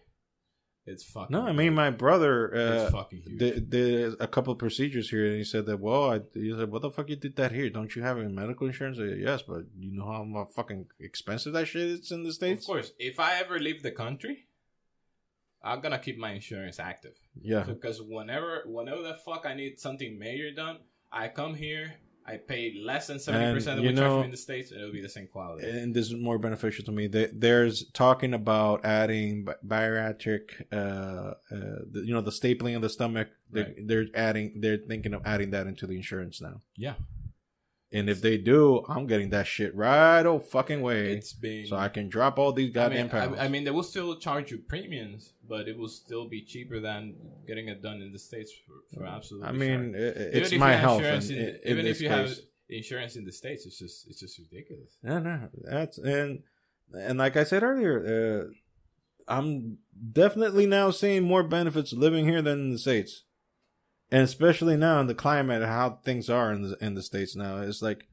it's fucking. No, I mean my brother. It's fucking huge. Did a couple of procedures here, and he said that. He said, "What the fuck you did that here? Don't you have any medical insurance?" I said, "Yes, but you know how fucking expensive that shit is in the States." Of course, if I ever leave the country, I'm gonna keep my insurance active. Yeah. Because whenever the fuck I need something major done, I come here. I pay less than 70% that we charge me in the States, and it'll be the same quality. And this is more beneficial to me. There's talking about adding bariatric, the stapling of the stomach. Right. They're thinking of adding that into the insurance now. Yeah. And if they do, I'm getting that shit right fucking way. So I can drop all these goddamn pounds. I mean, they will still charge you premiums, but it will still be cheaper than getting it done in the States for absolutely. I mean, it's my health. Even if you have insurance in the States, it's just ridiculous. No, that's and like I said earlier, I'm definitely now seeing more benefits living here than in the States. And especially now in the climate, how things are in the States now. It's like,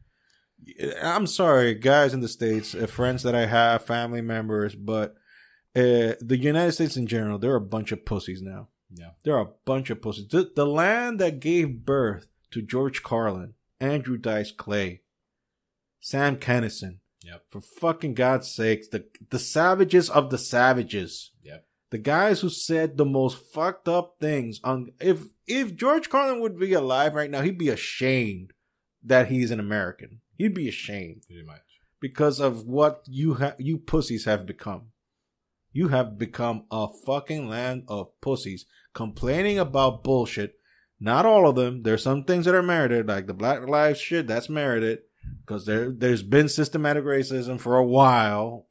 I'm sorry, guys in the States, friends that I have, family members, but the United States in general, they're a bunch of pussies now. Yeah. They're a bunch of pussies. The land that gave birth to George Carlin, Andrew Dice Clay, Sam Kinison. Yep. For fucking God's sakes, the savages of the savages. Yep. The guys who said the most fucked up things on if George Carlin would be alive right now, he'd be ashamed that he's an American. He'd be ashamed. Pretty much. Because of what you pussies have become. You have become a fucking land of pussies complaining about bullshit. Not all of them. There's some things that are merited, like the Black Lives shit, that's merited. Because there's been systematic racism for a while,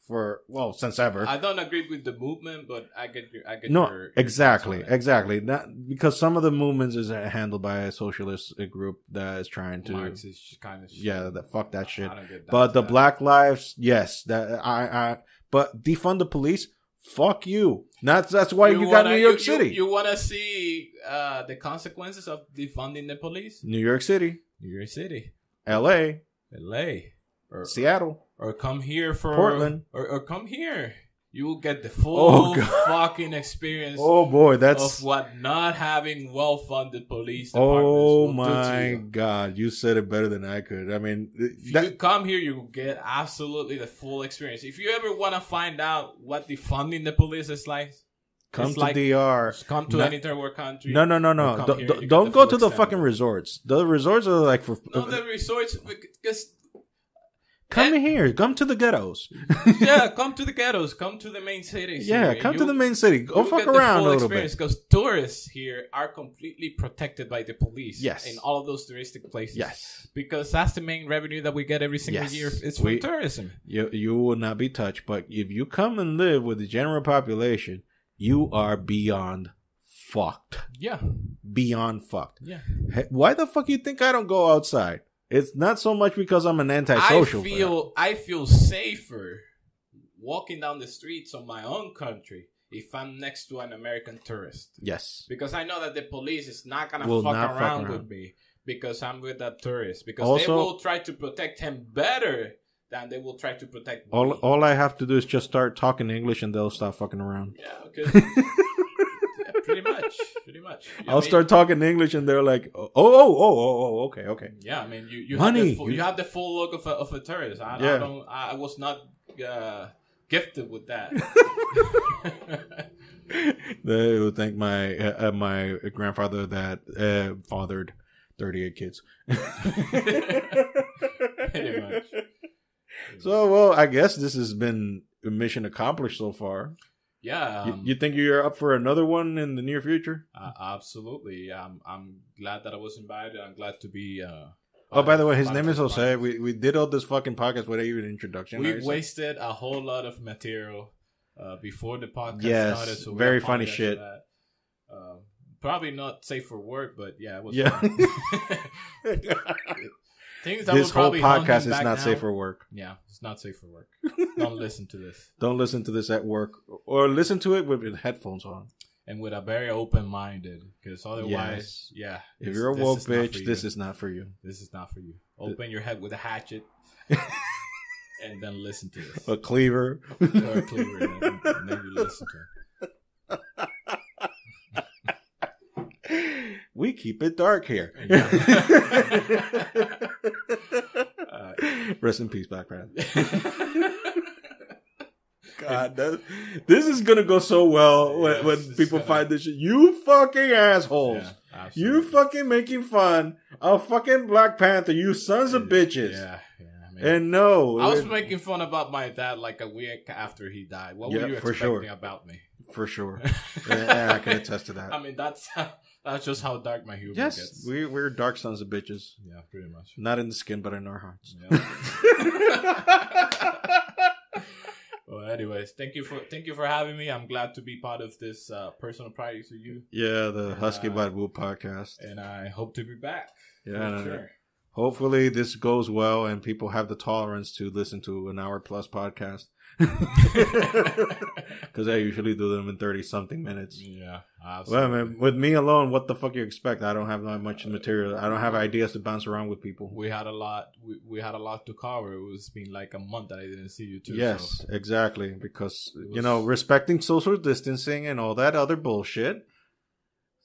since ever. I don't agree with the movement, but I get No, your exactly. Not because some of the movements is handled by a socialist group that is trying to Marxist kind of shit. Yeah, fuck that shit. I don't get that. But the Black Lives, yes, but defund the police. Fuck you. That's why you got New York City. You want to see the consequences of defunding the police? New York City, L.A., or Seattle, or come here for Portland, or come here. You will get the full fucking experience. Oh boy, that's of what not having well-funded police departments will do to you. God, you said it better than I could. I mean, if you come here, you will get absolutely the full experience. If you ever want to find out what defunding the police is like, come to DR. Come to any third world country. No. Don't go to the fucking resorts. The resorts are like for the resorts because. Come here. Come to the ghettos. Yeah, come to the ghettos. Come to the main cities. Yeah, come to the main city. Go fuck around a little bit. Because tourists here are completely protected by the police. Yes. In all of those touristic places. Yes. Because that's the main revenue that we get every single year. It's from tourism. You will not be touched. But if you come and live with the general population, you are beyond fucked. Yeah. Beyond fucked. Yeah. Why the fuck you think I don't go outside? It's not so much because I'm an antisocial. I feel safer walking down the streets of my own country if I'm next to an American tourist. Yes. Because I know that the police is not going to fuck around with me because I'm with that tourist. Because also, they will try to protect him better than they will try to protect me. All I have to do is just start talking English and they'll stop fucking around. Yeah, okay. Pretty much. I'll start talking English and they're like, okay. Yeah, I mean, you have the full look of a tourist. I was not gifted with that. They would thank my grandfather that fathered 38 kids. Pretty much. So, well, I guess this has been a mission accomplished so far. Yeah. You think you're up for another one in the near future? Absolutely. I'm glad that I was invited. I'm glad to be... by the way, his name is Jose. We did all this fucking podcast without even an introduction. We wasted a whole lot of material before the podcast started. So very funny shit. Probably not safe for work, but yeah, it was This whole podcast is not safe for work. Yeah, it's not safe for work. Don't listen to this. Don't listen to this at work. Or listen to it with headphones on. And with a very open-minded. Because otherwise, if you're a woke bitch, this is not for you. This is not for you. Open your head with a hatchet. And then listen to this. A cleaver. Or a cleaver. And then you listen to it. We keep it dark here. Rest in peace, Black Panther. God, this is gonna go so well when people find this shit. You fucking assholes. Yeah, you fucking making fun of fucking Black Panther. You sons of bitches. Yeah. And no, I was making fun about my dad like a week after he died. What were you expecting about me? For sure. Yeah, I can attest to that. I mean, that's just how dark my humor gets. Yes, we're dark sons of bitches. Yeah, pretty much. Not in the skin, but in our hearts. Yeah. Well, anyways, thank you for having me. I'm glad to be part of this personal project for you. Yeah, the Husky by Woo podcast. And I hope to be back. Yeah, sure. Hopefully this goes well and people have the tolerance to listen to an hour plus podcast. Because I usually do them in 30-something minutes. Yeah, absolutely. Well, man, with me alone, what the fuck you expect? I don't have that much material. I don't have ideas to bounce around with people. We had a lot. We had a lot to cover. It was been like a month that I didn't see you too. Yes, exactly. Because respecting social distancing and all that other bullshit.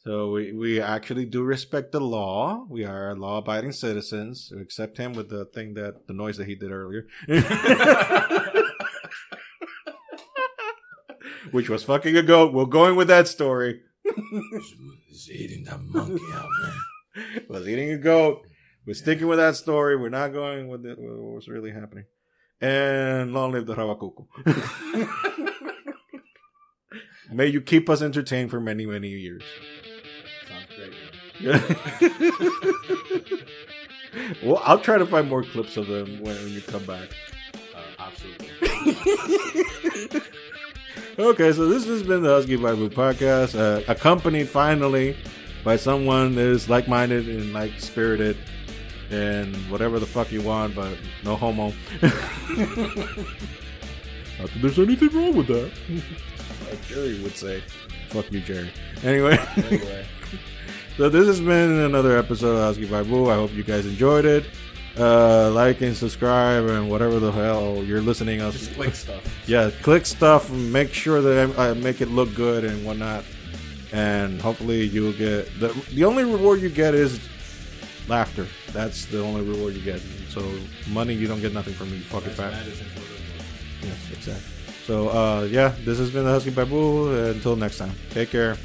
So we actually do respect the law. We are law-abiding citizens. Except him with the noise that he did earlier. Which was fucking a goat. We're going with that story. He's eating that monkey out, man. Was eating a goat. We're sticking with that story. We're not going with what's really happening. And long live the Rawakuku. May you keep us entertained for many, many years. Sounds great. Well, I'll try to find more clips of them when you come back. Absolutely. Okay, so this has been the Husky Bible podcast, accompanied finally by someone that is like-minded and like-spirited and whatever the fuck you want, but no homo. Not that there's anything wrong with that. Like Jerry would say. Fuck you, Jerry. Anyway. So this has been another episode of Husky Bible. I hope you guys enjoyed it. Like and subscribe and whatever the hell you're listening us. Just click stuff. Yeah, click stuff. Make sure that I make it look good and whatnot. And hopefully you'll get the only reward you get is laughter. That's the only reward you get. So money, you don't get nothing from me. You fucking fat. Yes, exactly. So yeah, this has been the Husky Babu. Until next time, take care.